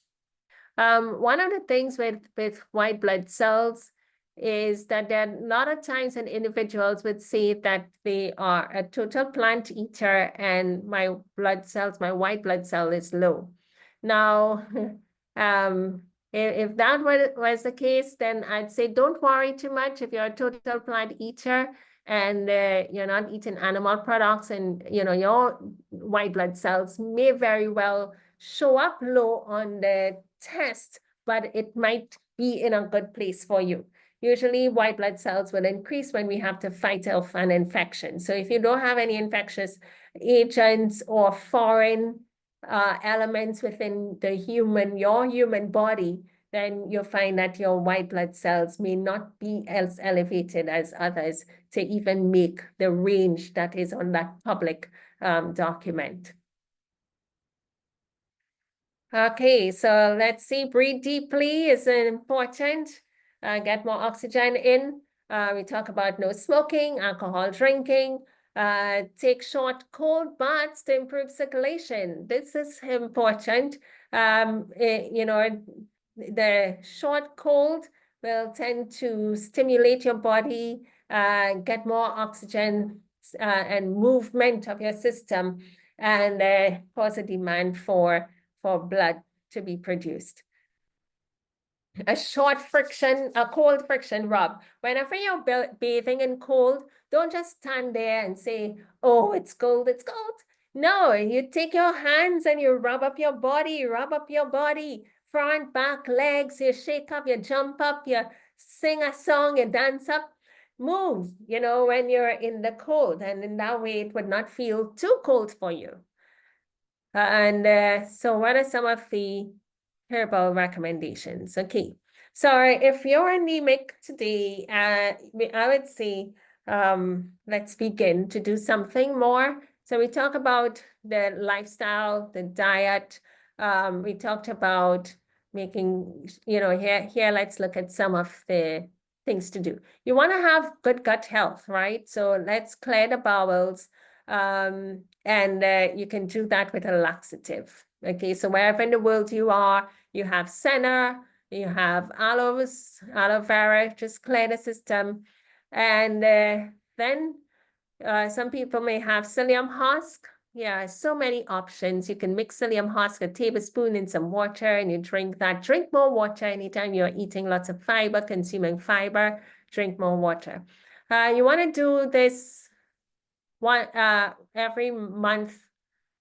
One of the things with white blood cells is that there are a lot of times when individuals would say that they are a total plant eater and my white blood cell is low. Now, if that was the case, then I'd say don't worry too much if you're a total plant eater and you're not eating animal products, and your white blood cells may very well show up low on the test, but it might be in a good place for you. Usually white blood cells will increase when we have to fight off an infection. So if you don't have any infectious agents or foreign elements within your human body, then you'll find that your white blood cells may not be as elevated as others to even make the range that is on that public document. Okay, so let's see, breathe deeply is important. Get more oxygen in. We talk about no smoking, alcohol drinking, take short cold baths to improve circulation. This is important. The short cold will tend to stimulate your body, get more oxygen and movement of your system, and cause a demand for blood to be produced. A cold friction rub. Whenever you're bathing in cold, don't just stand there and say, oh, it's cold, it's cold. No, you take your hands and you rub up your body, front, back, legs, you shake up, you jump up, you sing a song, you dance up, move, when you're in the cold. And in that way, it would not feel too cold for you. So what are some of the herbal recommendations? Okay, so if you're anemic today, I would say let's begin to do something more. So we talk about the lifestyle, the diet. We talked about making, here let's look at some of the things to do. You want to have good gut health, right? So let's clear the bowels. And you can do that with a laxative. Okay, so wherever in the world you are, you have senna, you have aloe vera, just clear the system. And then some people may have psyllium husk. Yeah, so many options. You can mix psyllium husk, a tablespoon in some water, and you drink that. Drink more water anytime you're eating lots of fiber, consuming fiber, drink more water. You want to do this every month,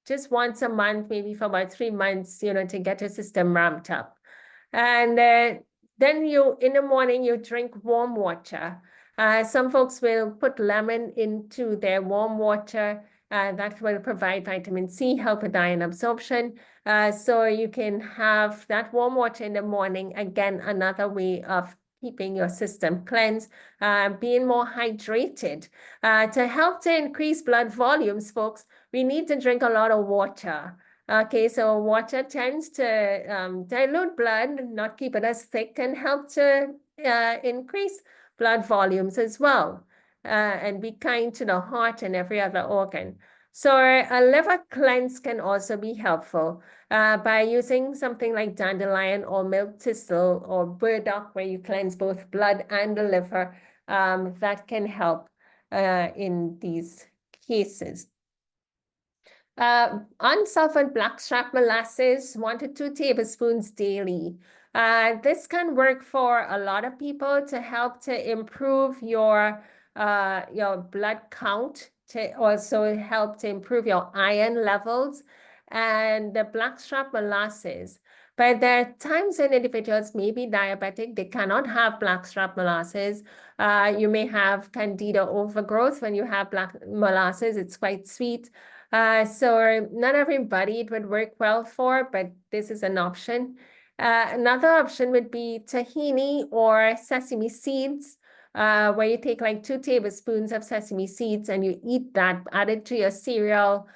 just once a month, maybe for about 3 months, to get your system ramped up. And then in the morning, you drink warm water. Some folks will put lemon into their warm water. That will provide vitamin C, help with iron absorption. So you can have that warm water in the morning. Again, another way of keeping your system cleansed, being more hydrated. To help to increase blood volumes, folks, we need to drink a lot of water. Okay, so water tends to dilute blood, not keep it as thick, and help to increase blood volumes as well, and be kind to the heart and every other organ. So a liver cleanse can also be helpful by using something like dandelion or milk thistle or burdock, where you cleanse both blood and the liver. That can help in these cases. Unsulfured blackstrap molasses, 1 to 2 tablespoons daily. This can work for a lot of people to help to improve your blood count, to also help to improve your iron levels, and the blackstrap molasses. But there are times when individuals may be diabetic, they cannot have blackstrap molasses. You may have candida overgrowth when you have black molasses. It's quite sweet. So not everybody it would work well for, but this is an option. Another option would be tahini or sesame seeds, where you take like 2 tablespoons of sesame seeds and you eat that, add it to your cereal,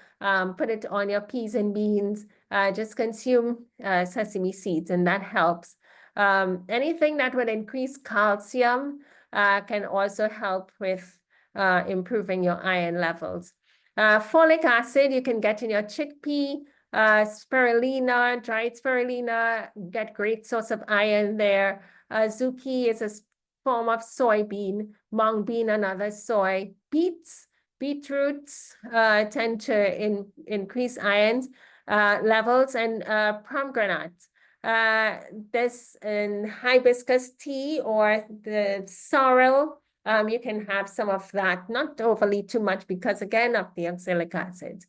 put it on your peas and beans, just consume sesame seeds, and that helps. Anything that would increase calcium can also help with improving your iron levels. Folic acid you can get in your chickpea, spirulina, dried spirulina, get great source of iron there. Zucchini is a form of soybean, mung bean, another soy, beets, beetroots tend to increase iron levels, and pomegranate. This in hibiscus tea or the sorrel, you can have some of that, not overly too much because again of the oxalic acid.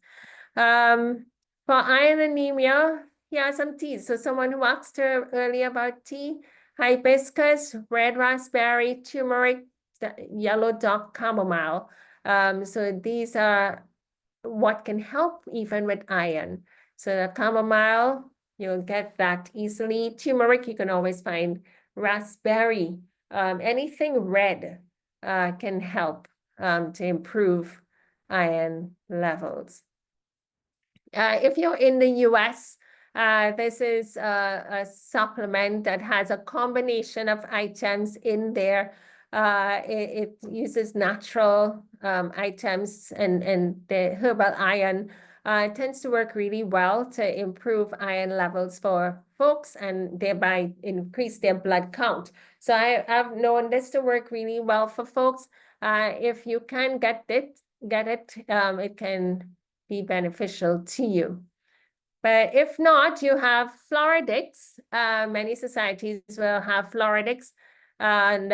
For iron anemia, here are some teas. So someone who asked her earlier about tea, hibiscus, red raspberry, turmeric, yellow dock chamomile. So these are what can help even with iron. So the chamomile, you'll get that easily. Turmeric, you can always find. Raspberry, anything red can help to improve iron levels. If you're in the US, this is a supplement that has a combination of items in there. It uses natural items, and the herbal iron tends to work really well to improve iron levels for folks and thereby increase their blood count. So I've known this to work really well for folks. If you can get it, it can be beneficial to you. But if not, you have Floridix. Many societies will have Floridix, and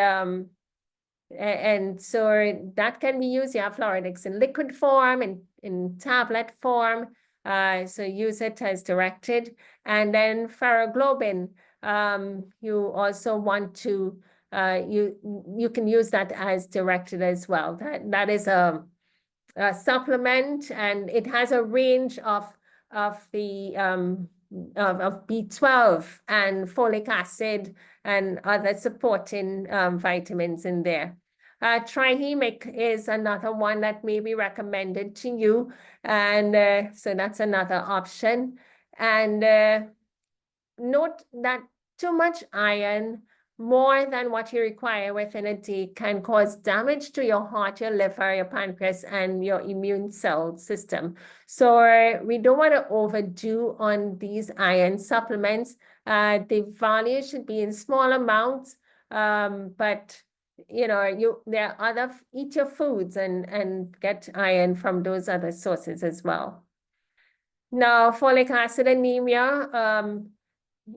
so that can be used. You have Floridix in liquid form, in tablet form. So use it as directed. And then ferroglobin, you also want to you can use that as directed as well. That is a supplement, and it has a range of the of B12 and folic acid and other supporting vitamins in there. Trihemic is another one that may be recommended to you, and so that's another option. And note that too much iron, more than what you require within a day, can cause damage to your heart, your liver, your pancreas, and your immune cell system. So we don't want to overdo on these iron supplements. The value should be in small amounts, but there are other, eat your foods and get iron from those other sources as well. Now, folic acid anemia,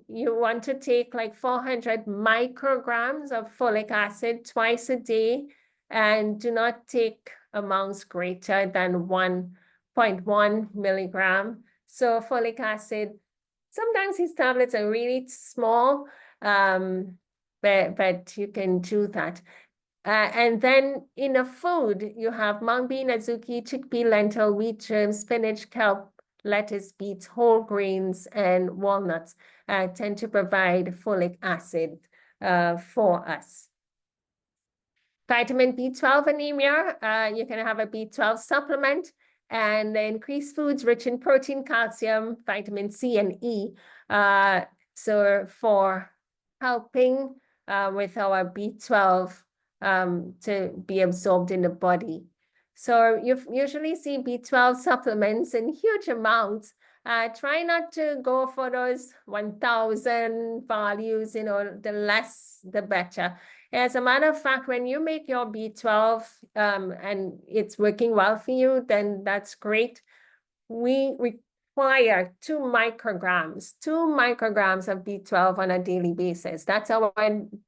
you want to take like 400 micrograms of folic acid twice a day, and do not take amounts greater than 1.1 milligram. So folic acid, sometimes these tablets are really small, but you can do that. And then in a food, you have mung bean, azuki, chickpea, lentil, wheat germ, spinach, kelp, lettuce, beets, whole grains, and walnuts tend to provide folic acid for us. Vitamin B12 anemia, you can have a B12 supplement, and increased foods rich in protein, calcium, vitamin C, and E. So for helping with our B12 to be absorbed in the body. So you usually see B12 supplements in huge amounts. Try not to go for those 1,000 values, the less, the better. As a matter of fact, when you make your B12 and it's working well for you, then that's great. We require 2 micrograms of B12 on a daily basis. That's our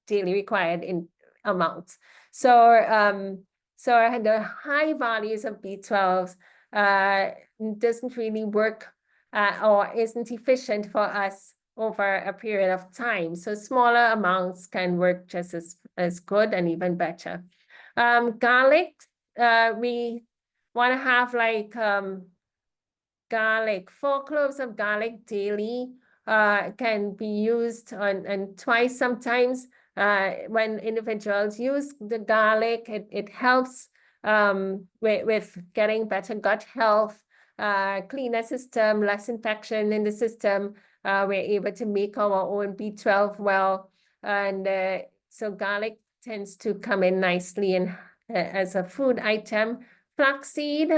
daily required in amounts. So the high values of B12 doesn't really work or isn't efficient for us over a period of time. So smaller amounts can work just as good and even better. Garlic, we want to have like garlic, 4 cloves of garlic daily can be used and twice sometimes. When individuals use the garlic, it helps with getting better gut health, cleaner system, less infection in the system. We're able to make our own B12 well. And so garlic tends to come in nicely as a food item. Flaxseed,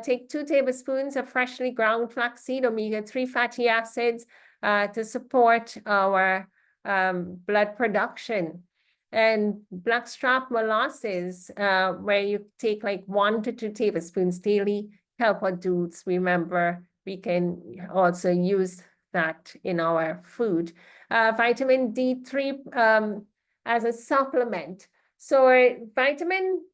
take 2 tablespoons of freshly ground flaxseed, omega-3 fatty acids to support our blood production. And blackstrap molasses, where you take like 1 to 2 tablespoons daily, help adults. Remember, we can also use that in our food. Vitamin D3 as a supplement. So vitamin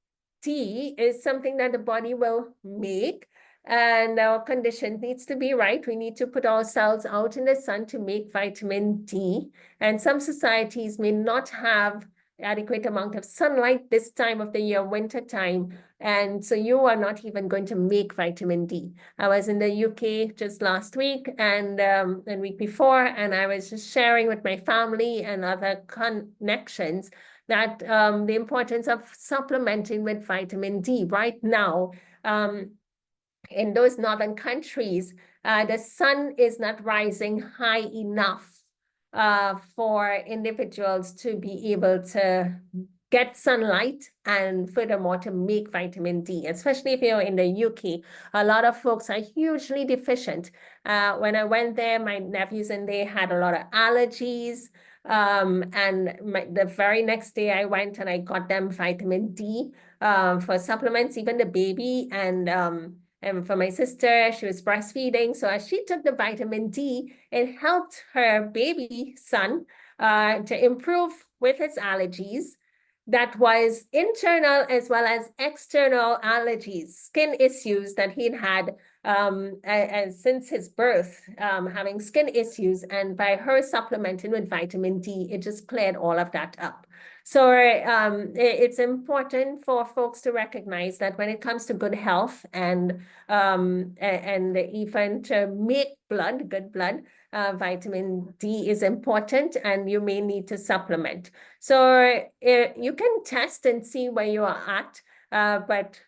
D is something that the body will make, and our condition needs to be right. We need to put ourselves out in the sun to make vitamin D. And some societies may not have adequate amount of sunlight this time of the year, winter time. And so you are not even going to make vitamin D. I was in the UK just last week and the week before, and I was just sharing with my family and other connections that the importance of supplementing with vitamin D right now. In those northern countries, the sun is not rising high enough for individuals to be able to get sunlight and furthermore to make vitamin D, especially if you're in the UK. A lot of folks are hugely deficient. When I went there, my nephews and they had a lot of allergies. And the very next day I went and I got them vitamin D for supplements, even the baby. And for my sister, she was breastfeeding. So as she took the vitamin D, it helped her baby son to improve with his allergies. That was internal as well as external allergies, skin issues that he'd had since his birth, having skin issues. And by her supplementing with vitamin D, it just cleared all of that up. So it's important for folks to recognize that when it comes to good health and even to make blood, good blood, vitamin D is important, and you may need to supplement. So you can test and see where you are at. But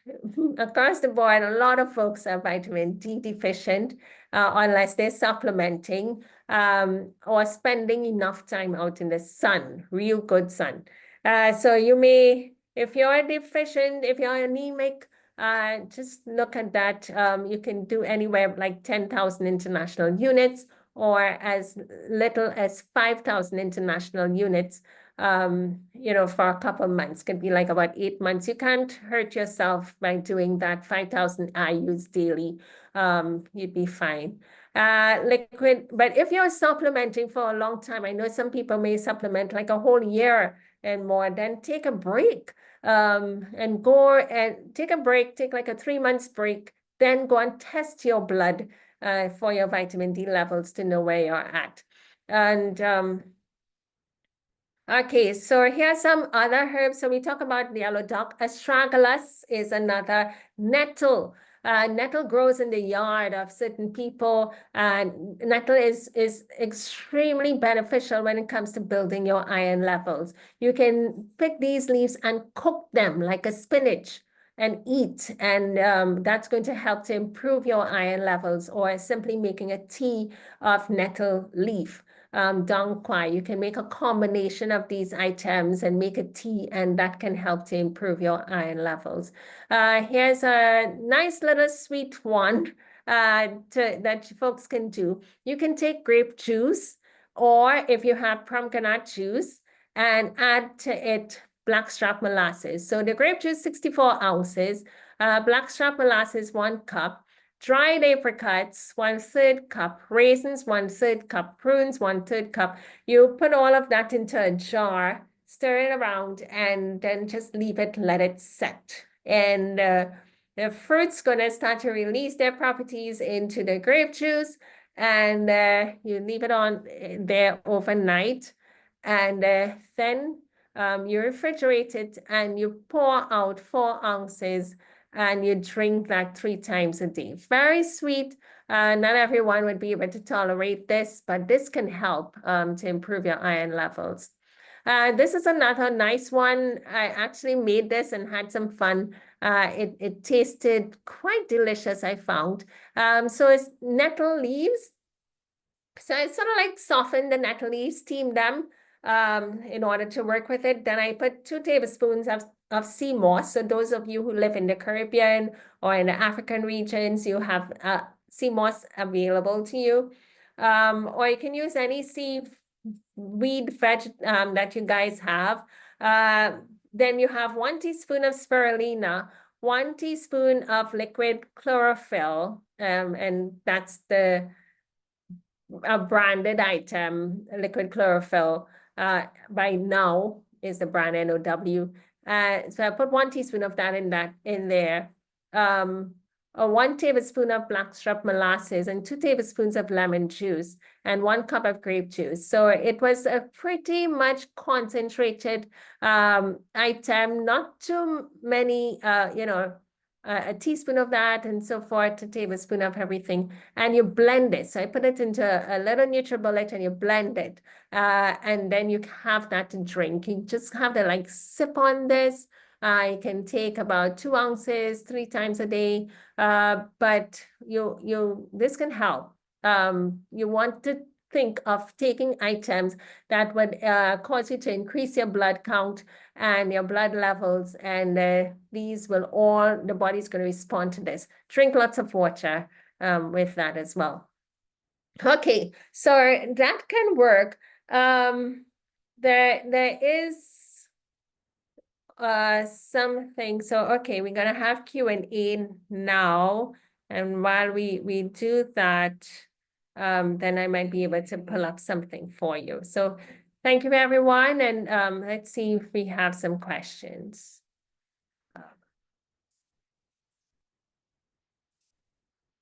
across the board, a lot of folks are vitamin D deficient unless they're supplementing or spending enough time out in the sun, real good sun. So you may, if you're deficient, if you're anemic, just look at that. You can do anywhere like 10,000 international units or as little as 5,000 international units, for a couple of months. Could be like about 8 months. You can't hurt yourself by doing that 5,000 IUs daily. You'd be fine. Liquid, but if you're supplementing for a long time, I know some people may supplement like a whole year and more, then take a break and go and take a break, take like a 3 months break, then go and test your blood for your vitamin D levels to know where you're at. And okay, so here's some other herbs. So we talk about the yellow dock. Astragalus is another nettle. Nettle grows in the yard of certain people, and nettle is extremely beneficial when it comes to building your iron levels. You can pick these leaves and cook them like a spinach and eat, and that's going to help to improve your iron levels, or simply making a tea of nettle leaf. Dong Quai. You can make a combination of these items and make a tea, and that can help to improve your iron levels. Here's a nice little sweet one that folks can do. You can take grape juice, or if you have pomegranate juice, and add to it blackstrap molasses. So the grape juice, 64 ounces, blackstrap molasses, 1 cup, dried apricots, 1/3 cup, raisins, 1/3 cup, prunes, 1/3 cup. You put all of that into a jar, stir it around, and then just leave it, let it set. And the fruit's gonna start to release their properties into the grape juice, and you leave it on there overnight. And then you refrigerate it and you pour out 4 ounces and you drink that 3 times a day. Very sweet. Not everyone would be able to tolerate this, but this can help to improve your iron levels. This is another nice one. I actually made this and had some fun. It tasted quite delicious, I found. So it's nettle leaves. So I sort of like softened the nettle leaves, steamed them in order to work with it. Then I put 2 tablespoons of sea moss. So those of you who live in the Caribbean or in the African regions, you have sea moss available to you. Or you can use any seaweed veg that you guys have. Then you have 1 teaspoon of spirulina, 1 teaspoon of liquid chlorophyll, and that's the a branded item, liquid chlorophyll, by now is the brand NOW. So I put 1 teaspoon of that in there. 1 tablespoon of blackstrap molasses and 2 tablespoons of lemon juice and 1 cup of grape juice. So it was a pretty much concentrated item, not too many, a teaspoon of that and so forth, a tablespoon of everything, and you blend it. So I put it into a little NutriBullet and you blend it. And then you have that to drink. You just have to like sip on this. You can take about 2 ounces 3 times a day. But this can help. You want to think of taking items that would cause you to increase your blood count and your blood levels, and the body's going to respond to this. Drink lots of water with that as well. Okay, so that can work. There is something. So okay, we're gonna have Q&A now, and while we do that, then I might be able to pull up something for you. So thank you, everyone, and let's see if we have some questions.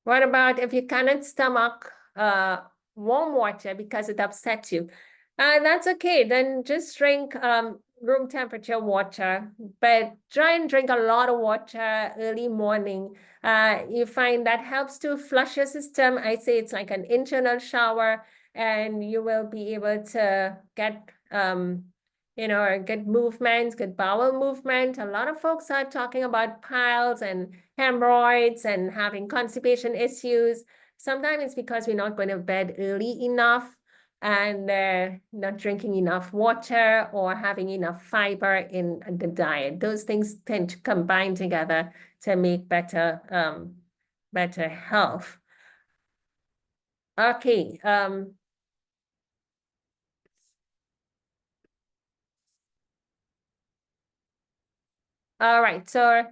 What about if you cannot stomach warm water because it upsets you? That's okay. Then just drink room temperature water, but try and drink a lot of water early morning. You find that helps to flush your system. I say it's like an internal shower, and you will be able to get good movement, good bowel movement. A lot of folks are talking about piles and hemorrhoids and having constipation issues. Sometimes it's because we're not going to bed early enough and not drinking enough water or having enough fiber in the diet. Those things tend to combine together to make better health. Okay. All right. So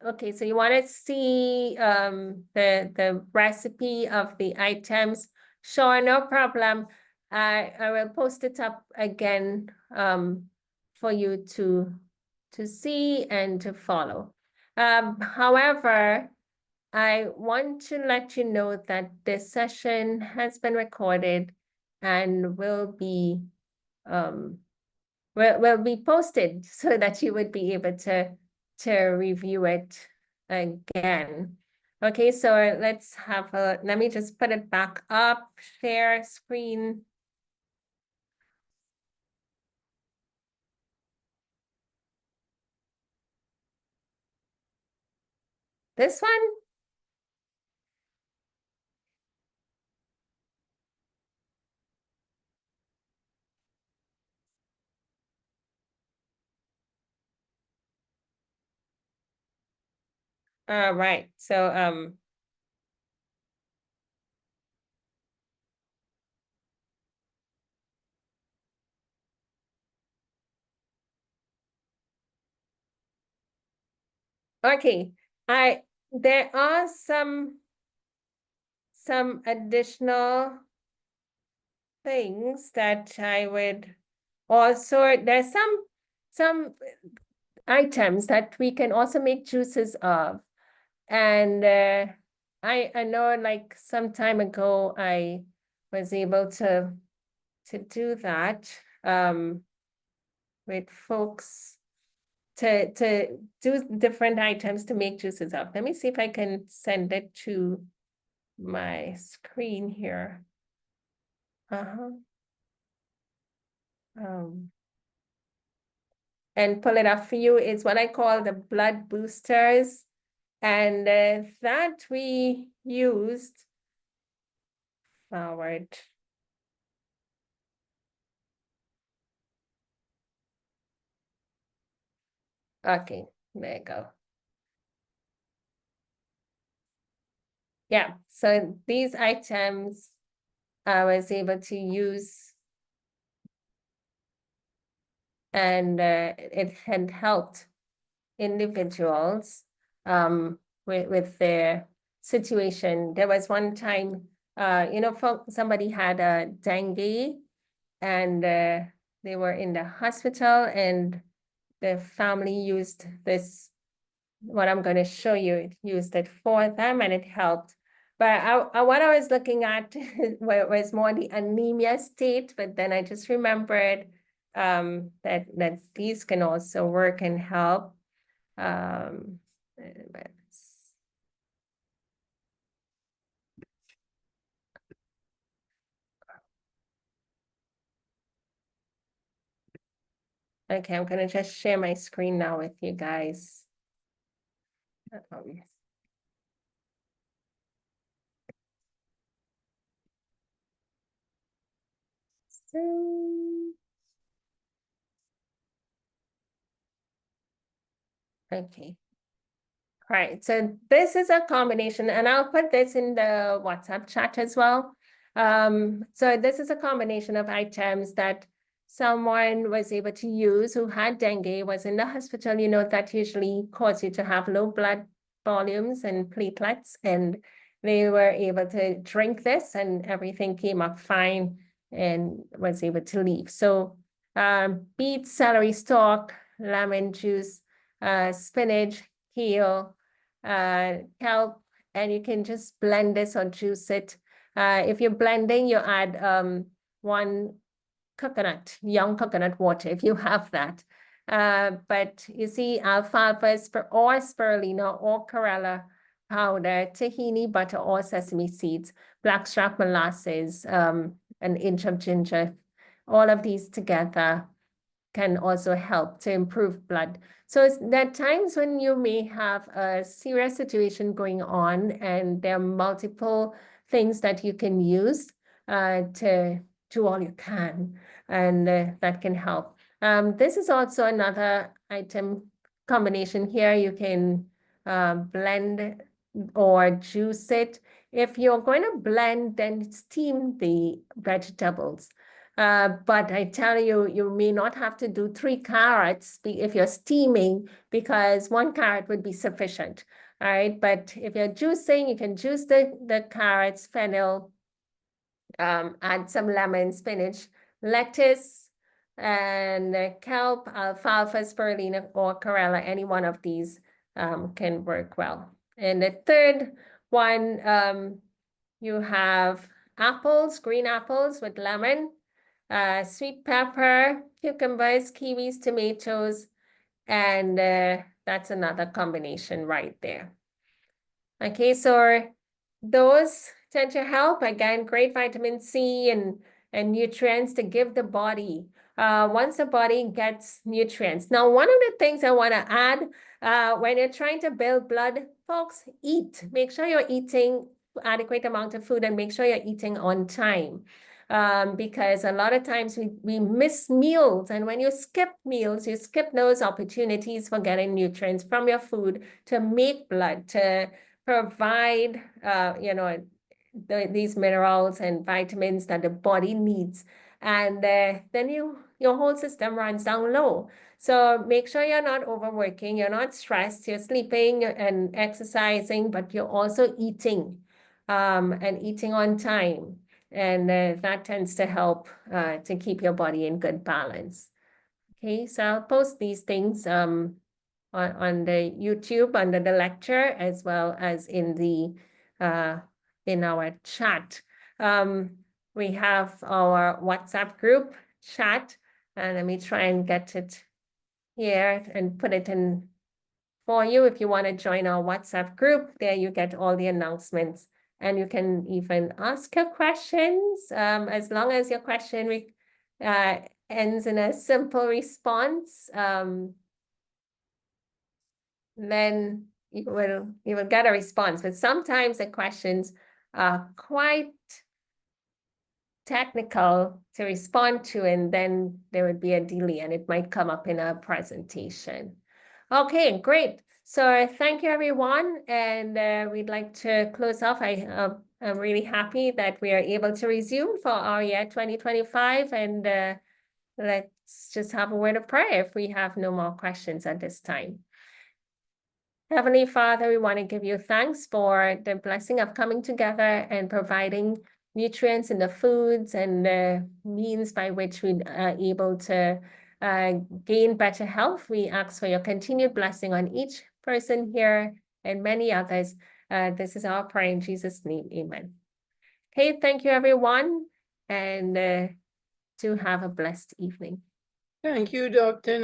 okay, so you want to see the recipe of the items. Sure, no problem. I will post it up again for you to see and to follow. However, I want to let you know that this session has been recorded and will be posted so that you would be able to review it again. Okay, so let me just put it back up, share screen. This one? Right, so okay, there are some additional things that I would also, there's some items that we can also make juices of. And I know like some time ago I was able to do that with folks to do different items to make juices of. Let me see if I can send it to my screen here. And pull it up for you is what I call the blood boosters. And that we used forward. Okay, there you go. Yeah, so these items I was able to use and it had helped individuals with their situation. There was one time, somebody had a dengue and they were in the hospital, and the family used this, what I'm going to show you, used it for them and it helped. But what I was looking at was more the anemia state, but then I just remembered that these can also work and help. Um, okay, I'm gonna just share my screen now with you guys. Um, so, okay. Right, so this is a combination, and I'll put this in the WhatsApp chat as well. So this is a combination of items that someone was able to use who had dengue, was in the hospital. You know, that usually causes you to have low blood volumes and platelets, and they were able to drink this and everything came up fine and was able to leave. So beets, celery stalk, lemon juice, spinach, kale, kelp, and you can just blend this or juice it. If you're blending, you add one coconut, young coconut water, if you have that. But you see, alfalfa or spirulina or chlorella powder, tahini butter or sesame seeds, blackstrap molasses, an inch of ginger, all of these together can also help to improve blood. So there are times when you may have a serious situation going on and there are multiple things that you can use to do all you can, and that can help. This is also another item combination here. You can blend or juice it. If you're going to blend, then steam the vegetables. But I tell you, you may not have to do 3 carrots if you're steaming, because 1 carrot would be sufficient. All right, but if you're juicing, you can juice the carrots, fennel, add some lemon, spinach, lettuce, and kelp, alfalfa, spirulina, or chlorella. Any one of these can work well. And the third one, you have apples, green apples with lemon, sweet pepper, cucumbers, kiwis, tomatoes, and that's another combination right there. Okay, so those tend to help. Again, great vitamin C and nutrients to give the body once the body gets nutrients. Now, one of the things I want to add when you're trying to build blood, folks, eat. Make sure you're eating adequate amount of food and make sure you're eating on time. Because a lot of times we miss meals, and when you skip meals, you skip those opportunities for getting nutrients from your food to make blood, to provide, these minerals and vitamins that the body needs. And then your whole system runs down low. So make sure you're not overworking, you're not stressed, you're sleeping and exercising, but you're also eating and eating on time. And that tends to help to keep your body in good balance. Okay, so I'll post these things on the YouTube under the lecture, as well as in our chat. We have our WhatsApp group chat, and let me try and get it here and put it in for you. If you want to join our WhatsApp group, there you get all the announcements, and you can even ask your questions, as long as your question ends in a simple response. Then you will get a response. But sometimes the questions are quite technical to respond to, and then there would be a delay and it might come up in a presentation. Okay, great. So thank you, everyone. And we'd like to close off. I'm really happy that we are able to resume for our year 2025. And let's just have a word of prayer if we have no more questions at this time. Heavenly Father, we want to give you thanks for the blessing of coming together and providing nutrients in the foods and the means by which we are able to gain better health. We ask for your continued blessing on each person here and many others. This is our prayer in Jesus' name. Amen. Okay, thank you, everyone, and do have a blessed evening. Thank you, Dr.